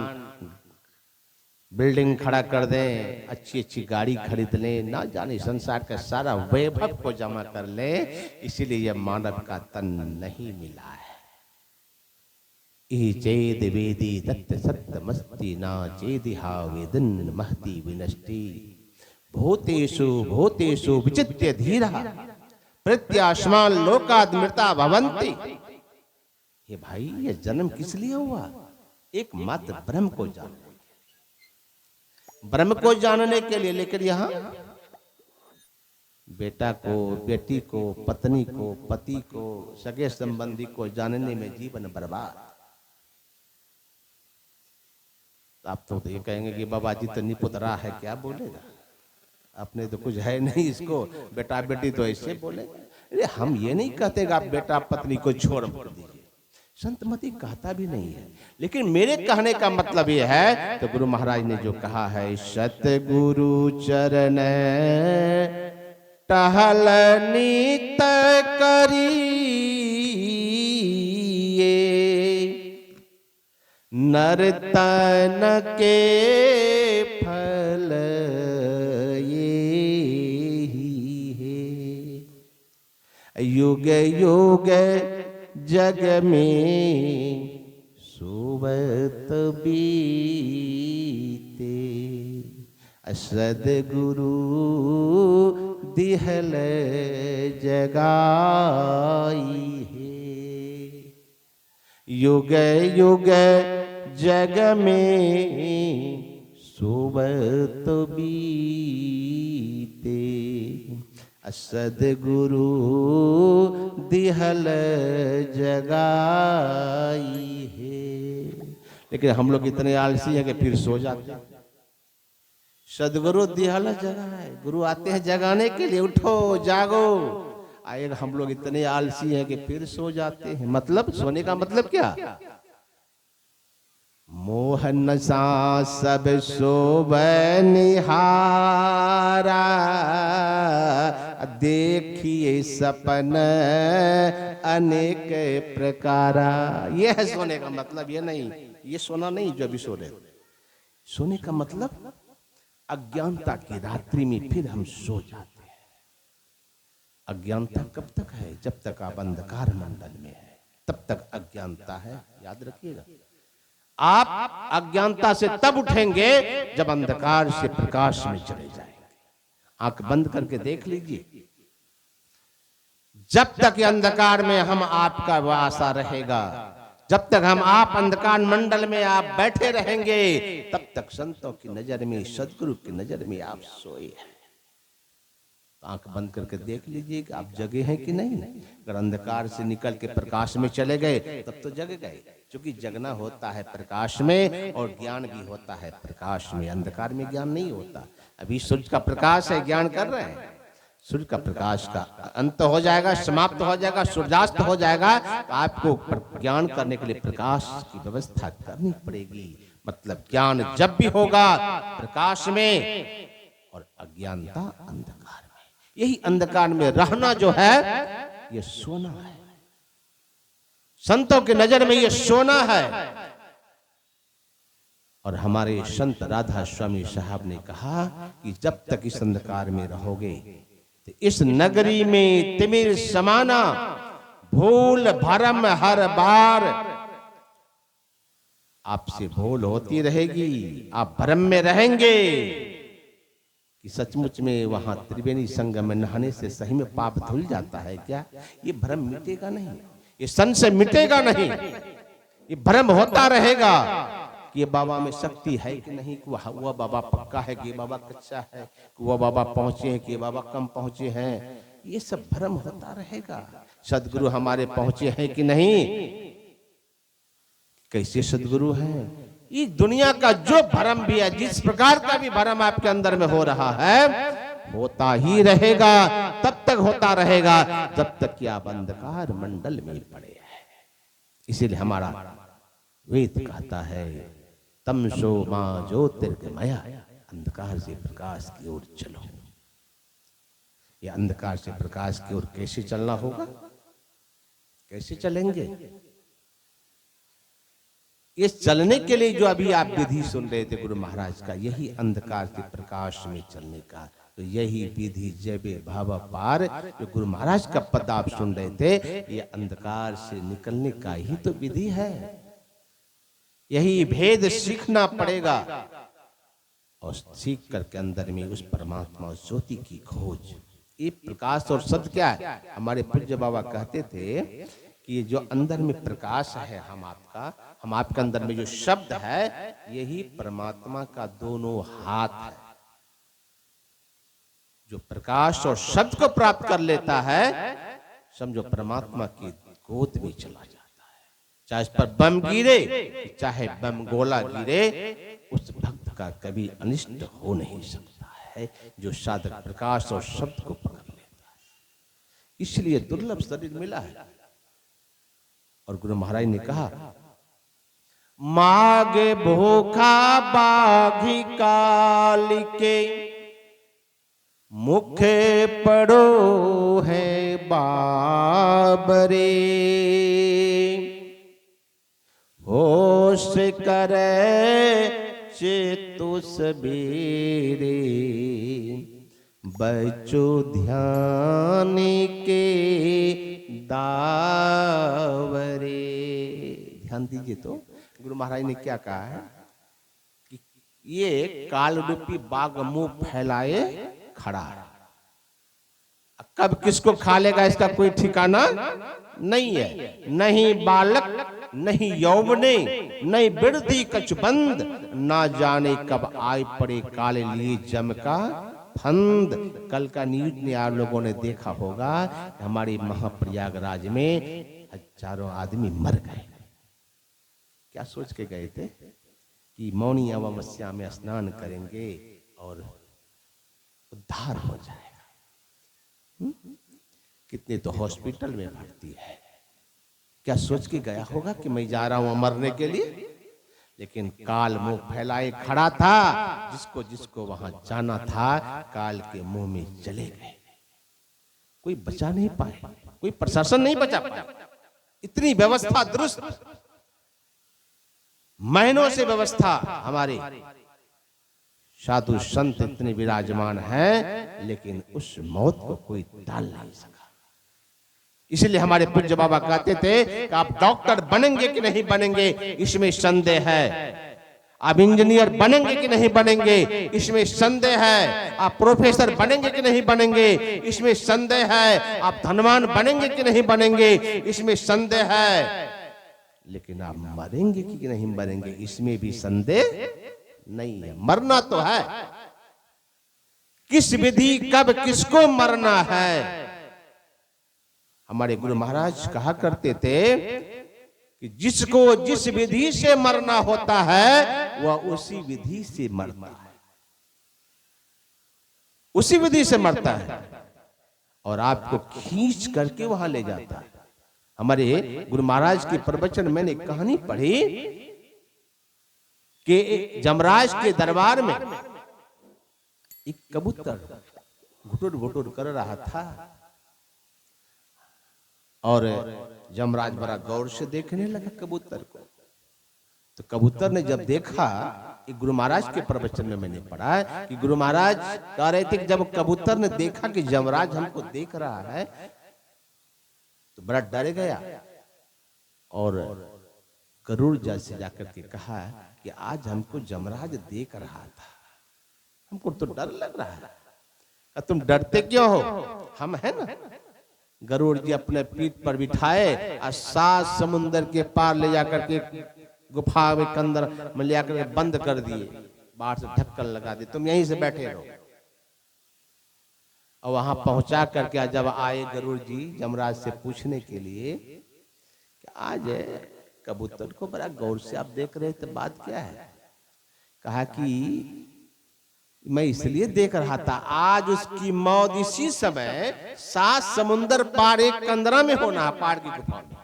बिल्डिंग खड़ा कर दें, अच्छी अच्छी गाड़ी खरीद लें, ना जाने संसार का सारा वैभव को जमा कर ले। इसीलिए यह मानव का तन नहीं मिला है। चेद वेदी दत्त सत्य मस्ती ना चेदिहा वेदन महती विनष्टि भूतेषु भूतेषु विचित्य धीरा प्रत्याश्मान लोकादमृता भवन्ति। ये भाई ये जन्म किस लिए हुआ? एकमात्र ब्रह्म को जानने, ब्रह्म को जानने के लिए। लेकिन यहाँ बेटा को, बेटी को, पत्नी को, पति को, सगे संबंधी को जानने में जीवन बर्बाद। तो आप तो ये कहेंगे कि बाबा जी तो निपुतरा है, क्या बोलेगा, अपने तो कुछ है नहीं, इसको बेटा बेटी तो ऐसे बोले। अरे हम ये नहीं कहते कि आप बेटा पत्नी को छोड़ दीजिए, संतमति कहता भी नहीं है। लेकिन मेरे कहने का मतलब ये है, तो गुरु महाराज ने जो कहा है, सतगुरु चरण टहल नित करिए नर्तन के फल ये ही है। युग युग जग में सोवत बीते सद्गुरु दिहल जगाई है। युग युग जग में सोवत बीते सद्गुरु दिहल जगाई है। लेकिन हम लोग इतने आलसी हैं कि फिर सो जाते हैं। सद्गुरु दिहल जगाए, गुरु आते हैं जगाने के लिए, उठो जागो। आए हम लोग इतने आलसी हैं कि फिर सो जाते हैं। मतलब सोने का मतलब क्या? मोहन सा सब सोबनिहारा देखिए सपन अनेक प्रकारा। यह है सोने का मतलब। ये नहीं, ये सोना नहीं जो अभी सो रहे। सोने का मतलब अज्ञानता की रात्रि में फिर हम सो जाते हैं। अज्ञानता कब तक है? जब तक आप अंधकार मंडल में है तब तक अज्ञानता है, याद रखिएगा। आप अज्ञानता से तब उठेंगे जब अंधकार से प्रकाश में चले जाएंगे। आंख बंद करके देख लीजिए, जब तक अंधकार में हम आपका वासा रहेगा, जब तक हम आप अंधकार मंडल में आप बैठे रहेंगे, तब तक संतों की नजर में, सदगुरु की नजर में आप सोए हैं। आंख बंद करके देख लीजिए कि आप जगे हैं कि नहीं। अगर अंधकार से निकल के प्रकाश में चले गए तब तो जग गए, क्योंकि जगना होता है प्रकाश में और ज्ञान भी होता है प्रकाश में। अंधकार में ज्ञान नहीं होता। अभी सूर्य का प्रकाश है, ज्ञान कर रहे हैं। सूर्य का प्रकाश का अंत हो जाएगा, समाप्त हो जाएगा, सूर्यास्त हो जाएगा, तो आपको ज्ञान करने के लिए प्रकाश की व्यवस्था करनी पड़ेगी। मतलब ज्ञान जब भी होगा प्रकाश में और अज्ञानता अंधकार में। यही अंधकार में रहना जो है ये सोना है। संतों की नजर में ये सोना है। और हमारे संत राधा स्वामी साहब ने कहा कि जब तक इस अंधकार में रहोगे तो इस नगरी में तिमिर समाना, भूल भरम हर बार। आपसे भूल होती रहेगी, आप भ्रम में रहेंगे कि सचमुच में वहां त्रिवेणी संगम में नहाने से सही में पाप धुल जाता है क्या? ये भ्रम मिटेगा नहीं, ये सन से मिटेगा नहीं। ये भ्रम होता रहेगा कि ये बाबा में शक्ति है कि नहीं, कि वह बाबा पक्का है कि ये बाबा कच्चा है, कि वह बाबा पहुंचे हैं कि ये बाबा कम पहुंचे हैं। ये सब भ्रम होता रहेगा। सदगुरु हमारे पहुंचे हैं कि नहीं, कैसे सदगुरु हैं। ये दुनिया का जो भ्रम भी है, जिस प्रकार का भी भ्रम आपके अंदर में हो रहा है, होता ही रहेगा। तब तक होता रहेगा जब तक कि आप अंधकार मंडल में पड़े हैं। इसीलिए हमारा वेद कहता है तमसो मां ज्योतिर्गमया, अंधकार से प्रकाश की ओर चलो। ये अंधकार से प्रकाश की ओर कैसे चलना होगा, कैसे चलेंगे? ये चलने के लिए जो अभी आप विधि सुन रहे थे गुरु महाराज का, यही अंधकार से प्रकाश में चलने का, तो यही विधि जय भाव पार जो गुरु महाराज का पद आप सुन रहे थे, ये अंधकार से निकलने का ही तो विधि है। यही भेद सीखना पड़ेगा और सीख करके अंदर में उस परमात्मा ज्योति की खोज। ये प्रकाश और सत्य क्या है? हमारे पूज्य बाबा कहते थे कि जो अंदर में प्रकाश है हम आपके अंदर में जो शब्द है, यही परमात्मा का दोनों हाथ है। जो प्रकाश और शब्द को प्राप्त कर लेता है, समझो परमात्मा की गोद में चला जाता है। चाहे इस पर बम गिरे, चाहे बम गोला गिरे, उस भक्त का कभी अनिष्ट हो नहीं सकता है, जो साधक प्रकाश और शब्द को पकड़ लेता है। इसलिए दुर्लभ शरीर मिला है। और गुरु महाराज ने कहा मागे भूखा बाघी काल के, मुखे पड़ो है बाबरे। होश करे चेतु सबेरे, बचो ध्यान के दावरे। ध्यान दीजिए तो गुरु महाराज ने क्या कहा है कि ये काल रूपी बाघ मुंह फैलाए खड़ा, कब किसको खा लेगा इसका कोई ठिकाना नहीं है। नहीं बालक नहीं यौवने, नहीं बिरदी कचबंद, ना जाने कब आए पड़े काले लिए जम का फंद। कल का न्यूज में आप लोगों ने देखा होगा, हमारे महाप्रयागराज में हजारों आदमी मर गए। क्या सोच के गए थे कि मौनी अमावस्या में स्नान करेंगे और उद्धार हो जाएगा। कितने तो हॉस्पिटल में भर्ती है। क्या सोच के गया होगा कि मैं जा रहा हूं मरने के लिए? लेकिन काल मुंह फैलाए खड़ा था, जिसको जिसको वहां जाना था काल के मुंह में चले गए। कोई बचा नहीं पाए, कोई प्रशासन नहीं बचा पाया। इतनी व्यवस्था दुरुस्त, महीनों से व्यवस्था हमारे साधु संत इतने विराजमान हैं, लेकिन उस मौत को कोई टाल नहीं सका। इसलिए हमारे पूज्य बाबा कहते थे कि आप डॉक्टर बनेंगे कि नहीं बनेंगे, इसमें संदेह है। आप इंजीनियर बनेंगे कि नहीं बनेंगे, इसमें संदेह है। आप प्रोफेसर बनेंगे कि नहीं बनेंगे, इसमें संदेह है। आप धनवान बनेंगे कि नहीं बनेंगे, इसमें संदेह है। लेकिन आप मरेंगे कि नहीं मरेंगे, इसमें भी संदेह नहीं है। मरना तो है, किस विधि कब किसको मरना है। हमारे गुरु महाराज कहा करते थे कि जिसको जिस विधि से मरना होता है वह उसी विधि से मरता है, उसी विधि से मरता है और आपको खींच करके वहां ले जाता है। हमारे गुरु महाराज के प्रवचन मैंने कहानी पढ़ी कि जमराज के दरबार में एक कबूतर घुटुर घुटुर कर रहा था और जमराज बड़ा गौर से देखने लगा कबूतर को। तो कबूतर ने जब देखा, एक गुरु महाराज के प्रवचन में मैंने पढ़ा है कि गुरु महाराज कह रहे थे कि जब कबूतर ने देखा कि जमराज हमको देख रहा है तो बड़ा डर गया और गरुड़ जैसे जाकर के कहा कि आज हमको जमराज देख रहा था, हमको तो डर लग रहा है। तुम डरते क्यों हो, हम है ना। गरुड़ जी अपने पीठ पर बिठाए और 7 समुंदर के पार ले जाकर के गुफा में अंदर में ले जाकर बंद कर दिए, बाहर से ढक्कन लगा दिए, तुम यहीं से बैठे रहो। और वहां पहुंचा करके जब आए गरुड़ जी जमराज से पूछने के लिए कि आज कबूतर को बड़ा गौर से आप देख रहे थे, बात क्या है। कहा कि मैं इसलिए देख रहा था, आज उसकी मौत इसी समय 7 समुंदर पार एक कंदरा में होना, पहाड़ की गुफा में।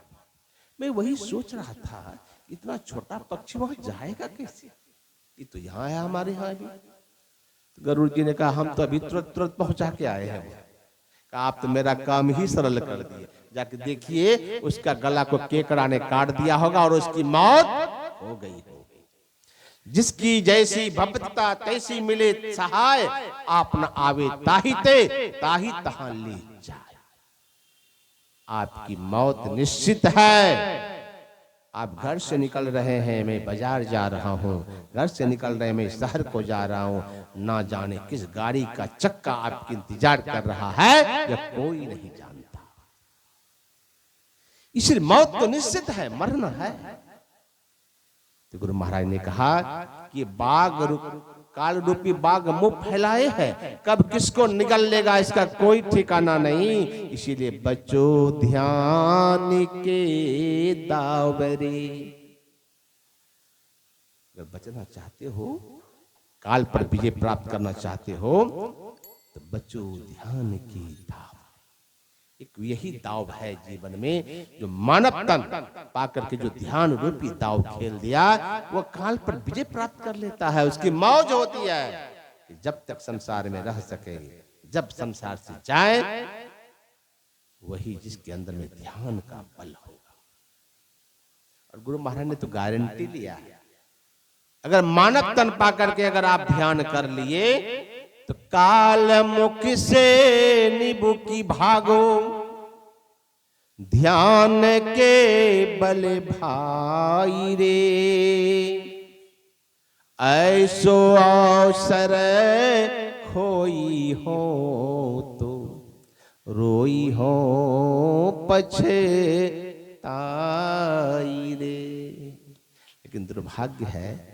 मैं वही सोच रहा था इतना छोटा पक्षी वहां जाएगा कैसे, ये तो यहाँ है हमारे यहाँ भी। तो गरुड़ जी ने कहा हम तो अभी तुरंत तुरंत पहुंचा के आए हैं। कहा आप तो मेरा काम ही सरल कर दिए, जाके देखिए उसका गला को केकड़ा ने काट दिया होगा और उसकी मौत हो गई होगी। जिसकी जैसी भक्तता तैसी मिले सहाय, आप न आवे ताही ते ताही तहां ले जाए। आपकी मौत निश्चित है। आप घर से निकल रहे हैं, मैं बाजार जा रहा हूं, घर से निकल रहे मैं शहर को जा रहा हूं, ना जाने किस गाड़ी का चक्का आपकी इंतजार कर रहा है यह कोई नहीं जानता। इसलिए मौत तो निश्चित है, मरना है। तो गुरु महाराज ने कहा कि बाघ काल रूपी बाघ मुंह फैलाए है, कब किसको निगल लेगा इसका कोई ठिकाना नहीं। इसीलिए बच्चों ध्यान के दावरे, अगर बचना चाहते हो, काल पर विजय प्राप्त करना चाहते हो तो बच्चों ध्यान की दाव। एक यही दाव है जीवन में जो मानव तन पाकर के जो ध्यान रूपी दाव खेल दिया वो काल पर विजय प्राप्त कर लेता है। उसकी मौज होती है कि जब तक संसार में रह सके, जब संसार से जाए वही जिसके अंदर में ध्यान का बल होगा। और गुरु महाराज ने तो गारंटी लिया है, अगर मानव तन पाकर के अगर आप ध्यान कर लिए तो काल मुख से निबु की भागो, ध्यान के बल भाई रे। ऐसो अवसर खोई हो तो रोई हो पछताई रे। लेकिन दुर्भाग्य है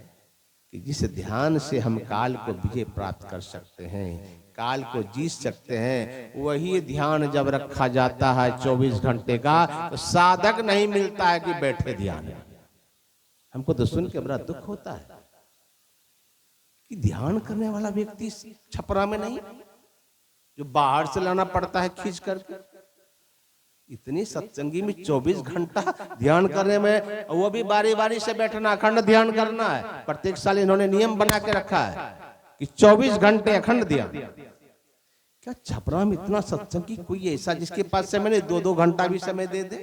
कि जिस ध्यान से हम काल को विजय प्राप्त कर सकते हैं, काल को जीत सकते हैं, वही ध्यान जब रखा जाता है 24 घंटे का तो साधक नहीं मिलता है कि बैठे ध्यान। हमको तो सुन के बड़ा दुख होता है कि ध्यान करने वाला व्यक्ति छपरा में नहीं, जो बाहर से लाना पड़ता है खींच करके। इतनी सत्संगी में 24 घंटा ध्यान करने में, वो भी बारी बारी से बैठना, अखंड ध्यान करना है। प्रत्येक साल इन्होंने नियम बना के रखा है कि 24 घंटे अखंड ध्यान। क्या छपरा में इतना सत्संगी कोई ऐसा जिसके पास समय नहीं, 2-2 घंटा भी समय दे दे?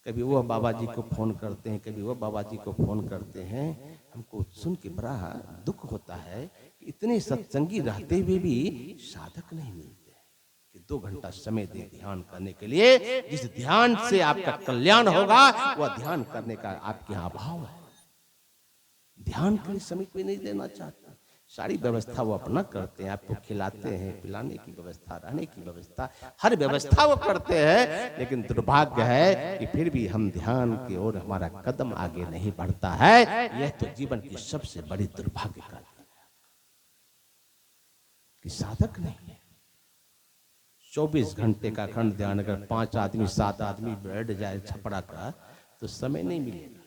कभी वो बाबा जी को फोन करते हैं, कभी वो बाबा जी को फोन करते हैं। हमको सुन के बड़ा दुख होता है कि इतने सत्संगी रहते हुए भी साधक नहीं मिलते कि 2 घंटा समय दे ध्यान करने के लिए। जिस ध्यान से आपका कल्याण होगा वह ध्यान करने का आपके यहाँ अभाव है। ध्यान के लिए समय कोई नहीं देना चाहता। सारी व्यवस्था वो अपना करते हैं, आपको खिलाते हैं, पिलाने की व्यवस्था, रहने की व्यवस्था, हर व्यवस्था वो करते हैं। लेकिन दुर्भाग्य है कि फिर भी हम ध्यान की ओर हमारा कदम आगे नहीं बढ़ता है। यह तो जीवन की सबसे बड़ी दुर्भाग्य का। कि साधक नहीं है। 24 घंटे का अखंड ध्यान अगर 5 आदमी 7 आदमी बैठ जाए छपड़ा का तो समय नहीं मिलेगा।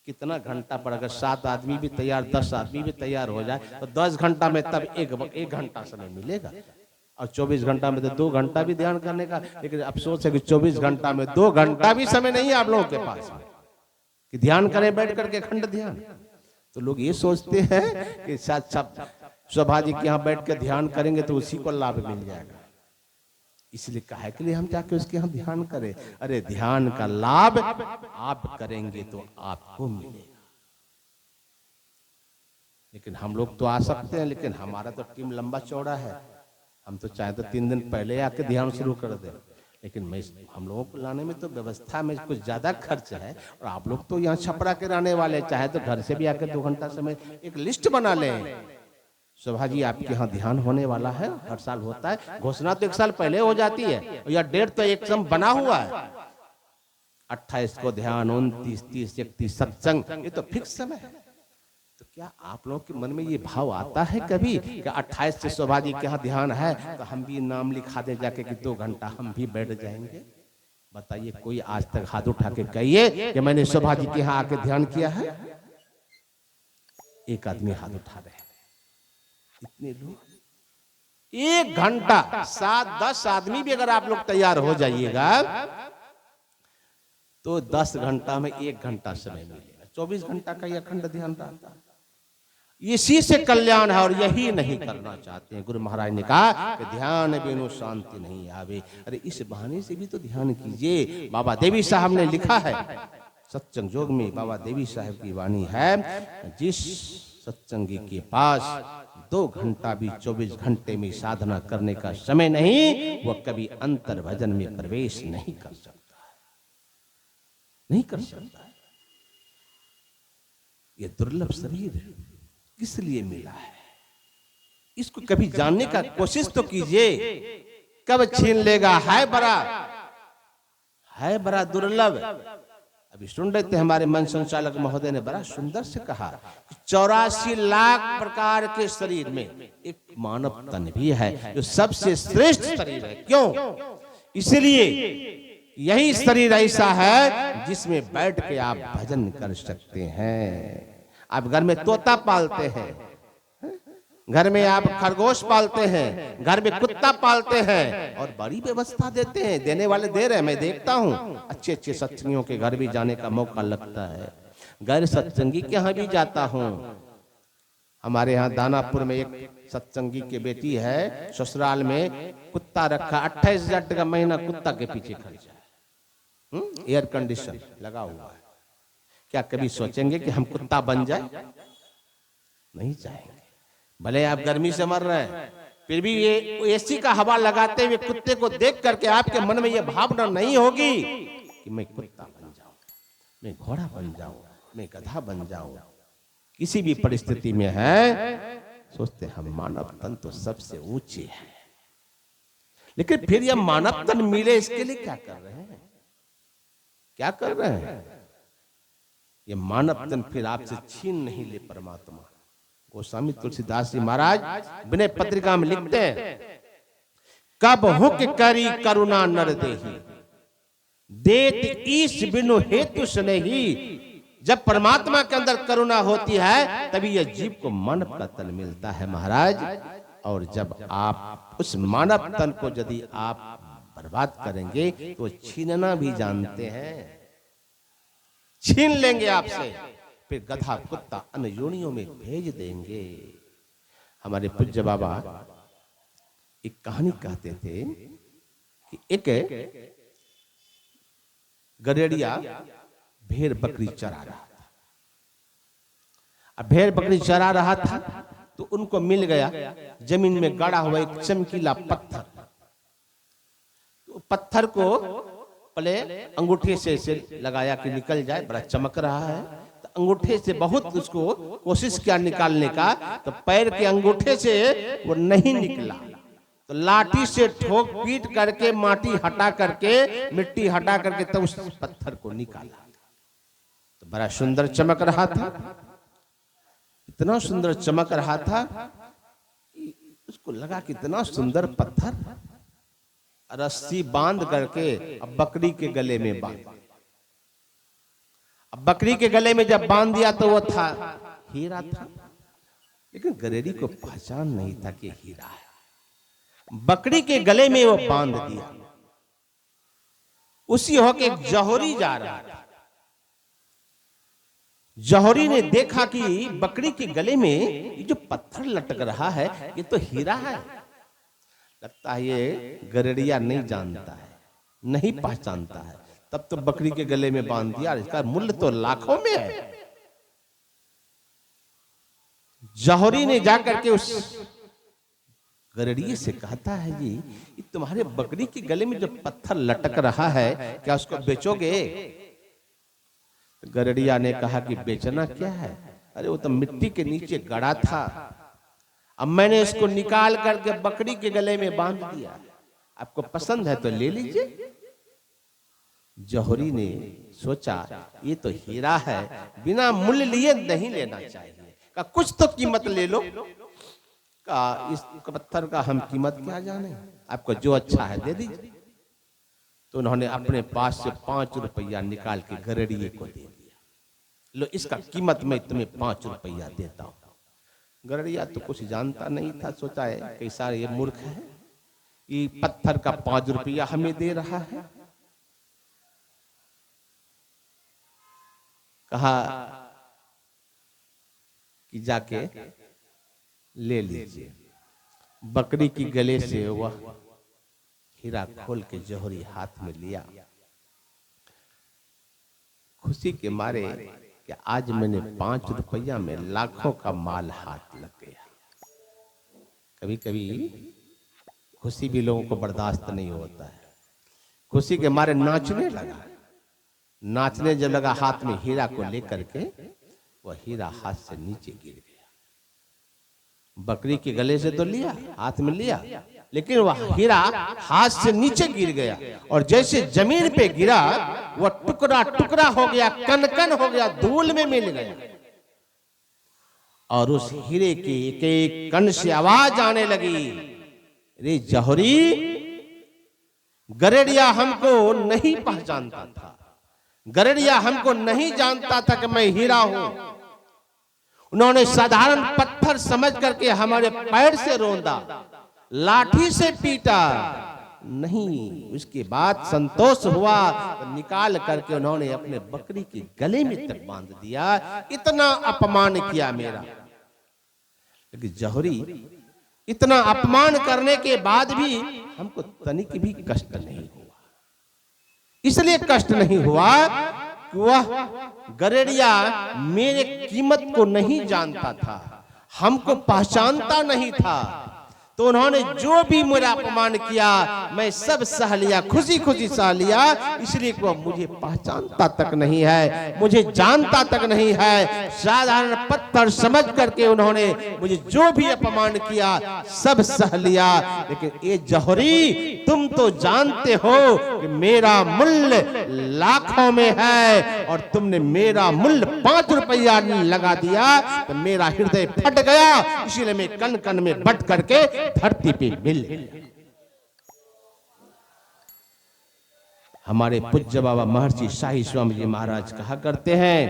कितना घंटा पर अगर 7 आदमी भी तैयार 10 आदमी भी तैयार हो जाए तो 10 घंटा में तब एक घंटा समय मिलेगा। और 24 घंटा में तो 2 घंटा भी ध्यान करने का, लेकिन अफसोस है कि 24 घंटा में 2 घंटा भी समय नहीं है आप लोगों के पास कि ध्यान करें बैठ करके अखंड ध्यान। तो लोग ये सोचते हैं कि शायद शोभा जी के यहाँ बैठ के ध्यान करेंगे तो उसी को लाभ मिल जाएगा, इसलिए कहा के लिए हम जाके उसके यहाँ ध्यान करें। अरे ध्यान का लाभ आप करेंगे तो आपको मिलेगा। लेकिन हम लोग तो आ सकते हैं, लेकिन हमारा तो टीम लंबा चौड़ा है, हम तो चाहे तो 3 दिन पहले आके ध्यान शुरू कर दें, लेकिन हम लोगों को लाने में तो व्यवस्था में कुछ ज्यादा खर्च है। और आप लोग तो यहाँ छपरा के रहने वाले, चाहे तो घर से भी आके 2 घंटा समय एक लिस्ट बना लें। शोभा जी आपके यहाँ ध्यान होने वाला है, हर साल होता है, घोषणा तो 1 साल पहले हो जाती है, या डेट तो एकदम बना हुआ है। 28 को ध्यान, 29, 30, 31 सत्संग, ये तो फिक्स समय है। तो क्या आप लोगों के मन में ये भाव आता है कभी कि 28 से शोभा जी के यहाँ ध्यान है तो हम भी नाम लिखा दे जाके कि 2 घंटा हम भी बैठ जाएंगे? बताइए, कोई आज तक हाथ उठा के कहिए कि मैंने शोभा जी के यहाँ आके ध्यान किया है? एक आदमी हाथ उठा रहे हैं। इतने लोग 1 घंटा 7-10 आदमी भी अगर आप लोग तैयार हो जाइएगा तो 10 घंटा में 1 घंटा समय मिलेगा। 24 घंटा का यह अखंड ध्यान रहता है। इसी से कल्याण है और यही नहीं करना चाहते हैं। गुरु महाराज ने कहा कि ध्यान बिनु शांति नहीं आवे। अरे इस बहाने से भी तो ध्यान कीजिए। बाबा देवी साहब ने लिखा है सत्संग जोग में, बाबा देवी साहब की वाणी है, जिस सत्संगी के पास 2 घंटा भी 24 घंटे में साधना करने का समय नहीं, वह कभी अंतर भजन में प्रवेश नहीं कर सकता है, नहीं कर सकता है। यह दुर्लभ शरीर किस लिए मिला है, इसको कभी जानने का कोशिश तो कीजिए। कब छीन लेगा, है बड़ा दुर्लभ। अभी सुन रहे थे हमारे मन संचालक महोदय ने बड़ा सुंदर से कहा, 84 लाख प्रकार के शरीर में एक मानव तन भी है जो सबसे श्रेष्ठ शरीर है। क्यों? इसलिए यही शरीर ऐसा है जिसमें बैठ के आप भजन कर सकते हैं। आप घर में तोता पालते हैं, घर में आप खरगोश पालते हैं, घर में कुत्ता पालते हैं और बड़ी व्यवस्था देते हैं, देने वाले दे रहे हैं। मैं देखता हूँ अच्छे अच्छे सत्संगियों के घर भी जाने का मौका लगता है, गैर सत्संगी के यहाँ भी जाता हूँ। हमारे यहाँ दानापुर में एक सत्संगी की बेटी है, ससुराल में कुत्ता रखा, 28,000 का महीना कुत्ता के पीछे खर्चा है, एयर कंडीशन लगा हुआ है। क्या कभी सोचेंगे कि हम कुत्ता बन जाए? नहीं चाहेंगे। भले आप गर्मी से मर रहे हैं, फिर भी ये एसी का हवा लगाते हुए कुत्ते को देख करके आपके मन में ये भावना नहीं होगी कि मैं कुत्ता बन जाऊं, मैं घोड़ा बन जाऊं, मैं गधा बन जाऊं। किसी भी परिस्थिति में है सोचते हम मानव तन तो सबसे ऊंचे है, लेकिन फिर यह मानव तन मिले इसके लिए क्या कर रहे हैं? क्या कर रहे हैं? ये मानव तन फिर आपसे छीन नहीं ले परमात्मा। गोस्वामी तुलसीदास जी महाराज विनय पत्रिका में लिखते हैं, कब हुक करी करुणा नर देही, देत ईश बिनु हेतु स्नेही। जब परमात्मा के अंदर करुणा होती है तभी यह जीव को मानव का तन मिलता है महाराज। और जब आप उस मानव तन को यदि आप बर्बाद करेंगे तो छीनना भी जानते हैं, छीन लेंगे आपसे, फिर गधा कुत्ता अन्य योनियों में भेज देंगे। हमारे पूज्य बाबा एक कहानी कहते थे कि एक गरेड़िया भेड़ बकरी चरा रहा था। अब भेड़ बकरी चरा रहा था तो उनको मिल गया जमीन में गाड़ा हुआ एक चमकीला पत्थर। तो पत्थर को पहले अंगूठे से लगाया कि निकल जाए, बड़ा चमक रहा है। तो अंगूठे से बहुत उसको कोशिश किया निकालने का, तो पैर के अंगूठे से वो नहीं निकला। तो लाठी से ठोक पीट करके माटी हटा करके मिट्टी हटा करके तब उस पत्थर को निकाला। तो बड़ा सुंदर चमक रहा था, इतना सुंदर चमक रहा था उसको लगा कितना सुंदर पत्थर, रस्सी बांध करके अब बकरी के गले में बांध। अब बकरी के गले में जब बांध दिया तो वो था हीरा था, लेकिन गरेड़ी को पहचान नहीं था कि हीरा है। बकरी के गले में वो बांध दिया। उसी होके एक जौहरी जा रहा था। जौहरी ने देखा कि बकरी के गले में ये जो पत्थर लटक रहा है ये तो हीरा है। लगता है ये गरेड़िया नहीं जानता है, नहीं पहचानता है। तब तो बकरी के गले में बांध दिया, इसका मूल्य तो लाखों में है। जौहरी ने जाकर के उस गरेड़िए से कहता है, जी ये तुम्हारे बकरी के गले में जो पत्थर लटक रहा है क्या उसको बेचोगे? गरेड़िया ने कहा कि बेचना क्या है, अरे वो तो मिट्टी के नीचे गड़ा था, अब मैंने इसको निकाल करके बकरी के गले में बांध दिया, आपको पसंद है तो ले लीजिए। जौहरी ने सोचा ये तो हीरा है, बिना मूल्य लिए नहीं लेना चाहिए। का कुछ तो कीमत ले लो। का इस पत्थर का हम कीमत क्या जाने, आपको जो अच्छा है दे दीजिए। तो उन्होंने अपने पास से 5 रुपया निकाल के गरेड़िए को दे दिया, लो इसका कीमत मैं तुम्हें 5 रुपया देता हूं। गरेड़िया तो कुछ जानता नहीं था, सोचा है कैसा ये मूर्ख है, ये पत्थर का 5 रुपया हमें दे रहा है। कहा कि जाके ले लीजिए। बकरी की गले से वह हीरा खोल के जौहरी हाथ में लिया। खुशी के मारे कि आज मैंने 5 रुपया में लाखों का माल हाथ लग गया। कभी कभी खुशी भी लोगों को बर्दाश्त नहीं होता है। खुशी के मारे नाचने लगा। नाचने जब लगा, हाथ में हीरा को लेकर के वह हीरा हाथ से नीचे गिर गया। बकरी के गले से तो लिया, हाथ में लिया, लेकिन वह हीरा हाथ से नीचे गिर गया और जैसे जमीन पे गिरा वह टुकड़ा टुकड़ा हो गया, कन कन हो गया, धूल में मिल गया। और उस हीरे के एक एक कण से आवाज आने लगी, रे जौहरी, गरेड़िया हमको नहीं पहचानता था, गरेड़िया हमको नहीं जानता था कि मैं हीरा हूं। उन्होंने साधारण पत्थर समझ करके हमारे पैर से रोंदा, लाठी से पीटा, नहीं उसके बाद संतोष हुआ तो निकाल करके उन्होंने अपने बकरी के गले में तक बांध दिया। इतना अपमान किया मेरा। लेकिन जौहरी, इतना अपमान करने के बाद भी हमको तनिक भी कष्ट नहीं हुआ। इसलिए कष्ट नहीं हुआ कि वह गरेड़िया मेरे कीमत को नहीं जानता था, हमको पहचानता नहीं था। तो उन्होंने जो भी मेरा अपमान किया मैं सब सह लिया, खुशी खुशी सह लिया। इसलिए वो मुझे पहचानता तक नहीं है, मुझे जानता तक नहीं है। साधारण पत्थर समझ करके उन्होंने मुझे जो भी अपमान किया सब सह लिया। लेकिन ये जौहरी, तुम तो जानते हो कि मेरा मूल्य लाखों में है और तुमने मेरा मूल्य 5 रुपया लगा दिया तो मेरा हृदय फट गया। इसीलिए मैं कन कन में बट करके धरती पे मिल गया। हमारे पूज्य बाबा महर्षि शाही स्वामी जी महाराज कहा करते हैं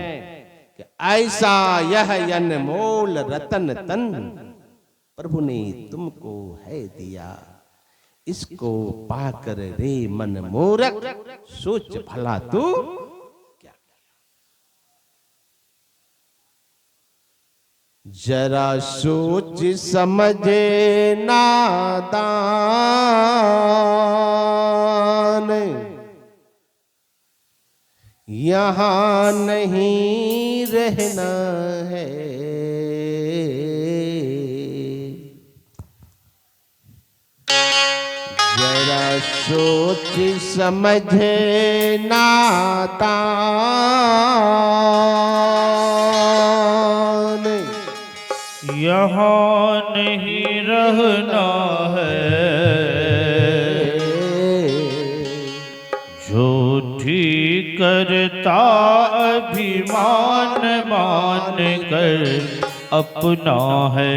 कि ऐसा यह अनमोल रतन तन प्रभु ने तुमको है दिया, इसको पाकर रे मन मूरख सोच भला तू क्या। जरा सोच समझे नादान, यहाँ नहीं रहना है। जरा सोच समझे नादान, यहाँ नहीं रहना है। झूठी करता अभिमान मान कर अपना है।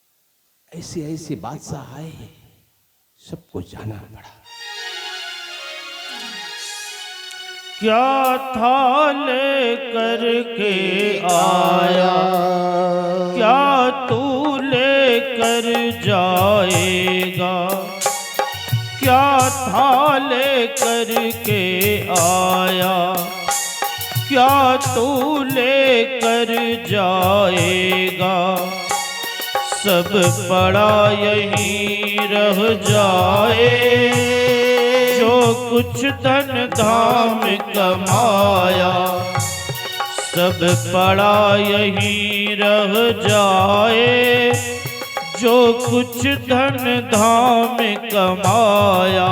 ऐसे ऐसे बादशाह आए, सबको जाना पड़ा। क्या था ले करके आया, क्या तू ले कर जाएगा, क्या था ले करके आया, क्या तू ले कर जाएगा, सब पड़ा यहीं रह जाए, जो कुछ धन धाम कमाया, सब पड़ा यहीं रह जाए, जो कुछ धन धाम कमाया।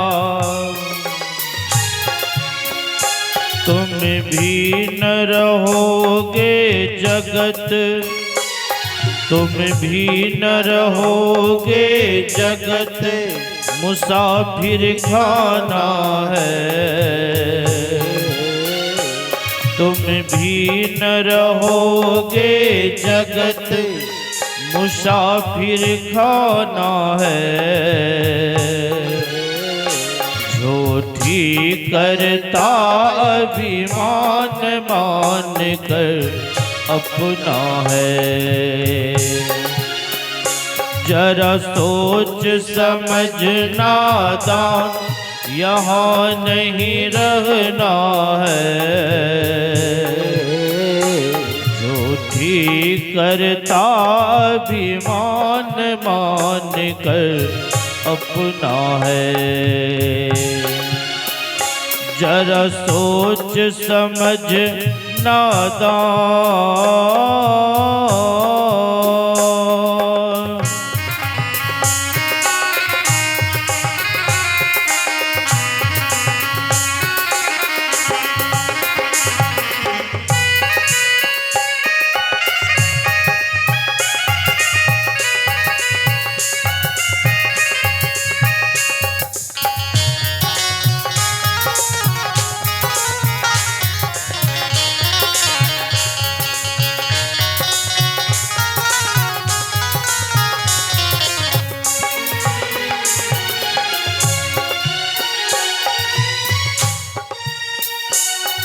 तुम भी न रहोगे जगत, तुम भी न रहोगे जगत, मुसाफिर खाना है। तुम भी न रहोगे जगत, मुसाफिर खाना है। झूठी करता अभिमान मान कर अपना है। जरा सोच समझ नादान, यहाँ नहीं रहना है। झूठी करता अभिमान मान कर अपना है। जरा सोच समझ नादान,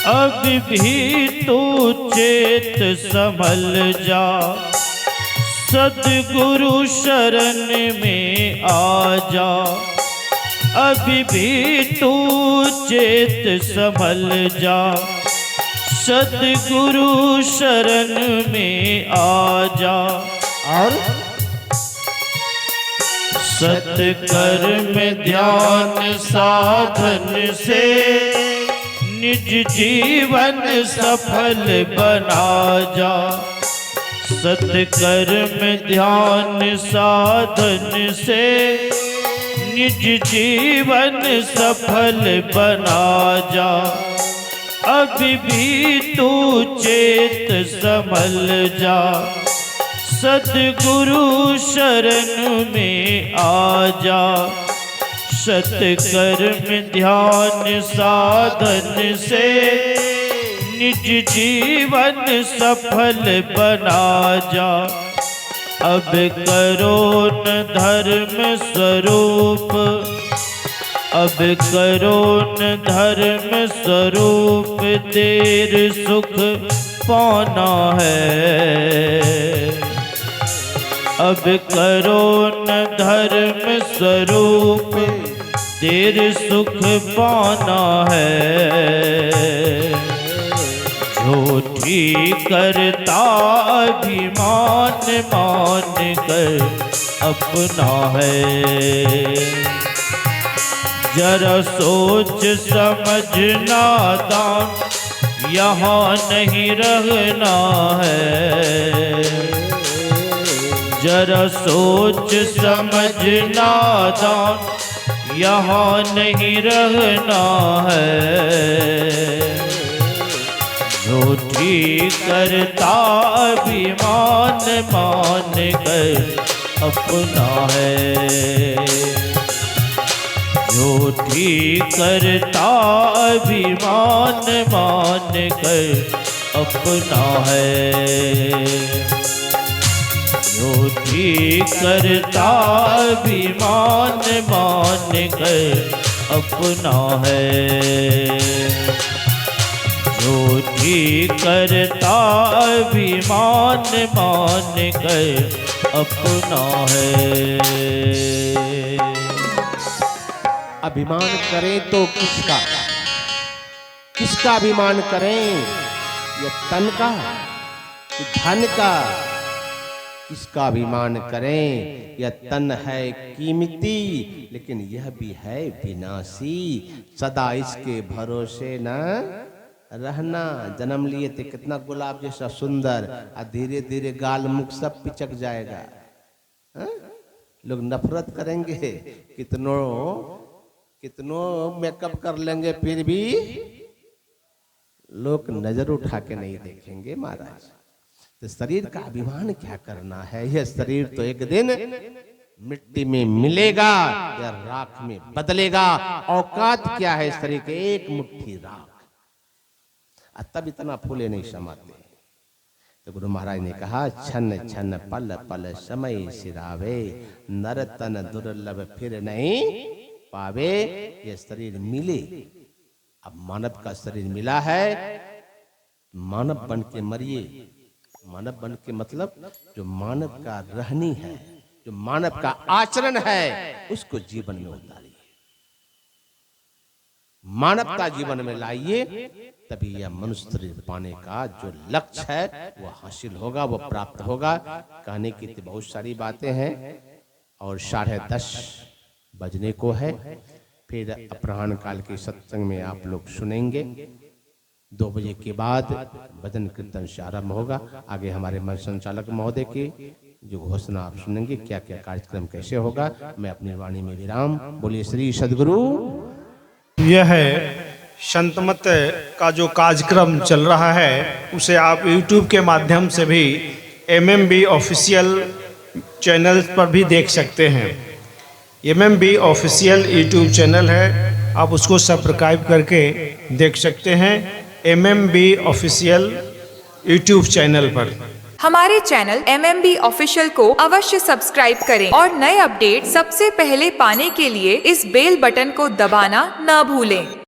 अब भी तू चेत संभल जा, सद्गुरु शरण में आ जा। अभी भी तू चेत संभल जा, सद्गुरु शरण में आ जा। और सत्कर्म ध्यान साधन से निज जीवन सफल बना जा। सत्कर्म ध्यान साधन से निज जीवन सफल बना जा। अभी भी तू चेत संभल जा, सद्गुरु शरण में आ जा। सत्कर्म ध्यान साधन से निज जीवन सफल बना जा। अब करो न धर्म स्वरूप, अब करो न धर्म स्वरूप, तेर सुख पाना है। अब करो न धर्म स्वरूप, तेरे सुख पाना है। झूठी करता अभिमान मान कर अपना है। जरा सोच समझ नादान, यहाँ नहीं रहना है। जरा सोच समझ नादान, यहाँ नहीं रहना है। झूठी करता अभिमान मान कर अपना है। झूठी करता अभिमान मान कर अपना है। जो करता अभिमान मान कर अपना है, जो करता अभिमान मान कर अपना है। अभिमान करें तो किसका, किसका अभिमान करें? ये तन का कि धन का? किसका अभिमान करें? यह तन है कीमती, लेकिन यह भी है विनाशी। सदा इसके भरोसे न रहना। जन्म लिए थे कितना गुलाब जैसा सुंदर, और धीरे धीरे गाल मुख सब पिचक जाएगा। लोग नफरत करेंगे, कितनों मेकअप कर लेंगे, फिर भी लोग नजर उठा के नहीं देखेंगे महाराज। तो शरीर का अभिमान क्या करना है? यह शरीर तो एक दिन मिट्टी में मिलेगा या राख में बदलेगा। औकात क्या है शरीर के? एक मुट्ठी राख। तब इतना फूले नहीं समाते। तो गुरु महाराज ने कहा, छन छन पल पल समय सिरावे, नर तन दुर्लभ फिर नहीं पावे। ये शरीर मिले, अब मानव का शरीर मिला है, मानव बन के मरिए। मानव बन के मतलब जो मानव का रहनी है, जो मानव का आचरण है, उसको जीवन में उतारिए, मानवता जीवन में लाइए। तभी यह मनुष्य शरीर पाने का जो लक्ष्य है वो हासिल होगा, वो प्राप्त होगा। कहने की तो बहुत सारी बातें हैं, और 10:30 बजने को है। फिर अपराह्न काल के सत्संग में आप लोग सुनेंगे। 2 बजे के बाद भजन कीर्तन से आरंभ होगा। आगे हमारे मंच संचालक महोदय की जो घोषणा आप सुनेंगे, क्या क्या कार्यक्रम कैसे होगा। मैं अपनी वाणी में विराम। बोलिए श्री सद्गुरु। यह संतमत का जो कार्यक्रम चल रहा है, उसे आप YouTube के माध्यम से भी MMB ऑफिशियल चैनल पर भी देख सकते हैं। MMB ऑफिशियल YouTube चैनल है, आप उसको सब्सक्राइब करके देख सकते हैं MMB ऑफिशियल YouTube चैनल पर। हमारे चैनल MMB ऑफिशियल को अवश्य सब्सक्राइब करें और नए अपडेट सबसे पहले पाने के लिए इस बेल बटन को दबाना न भूलें।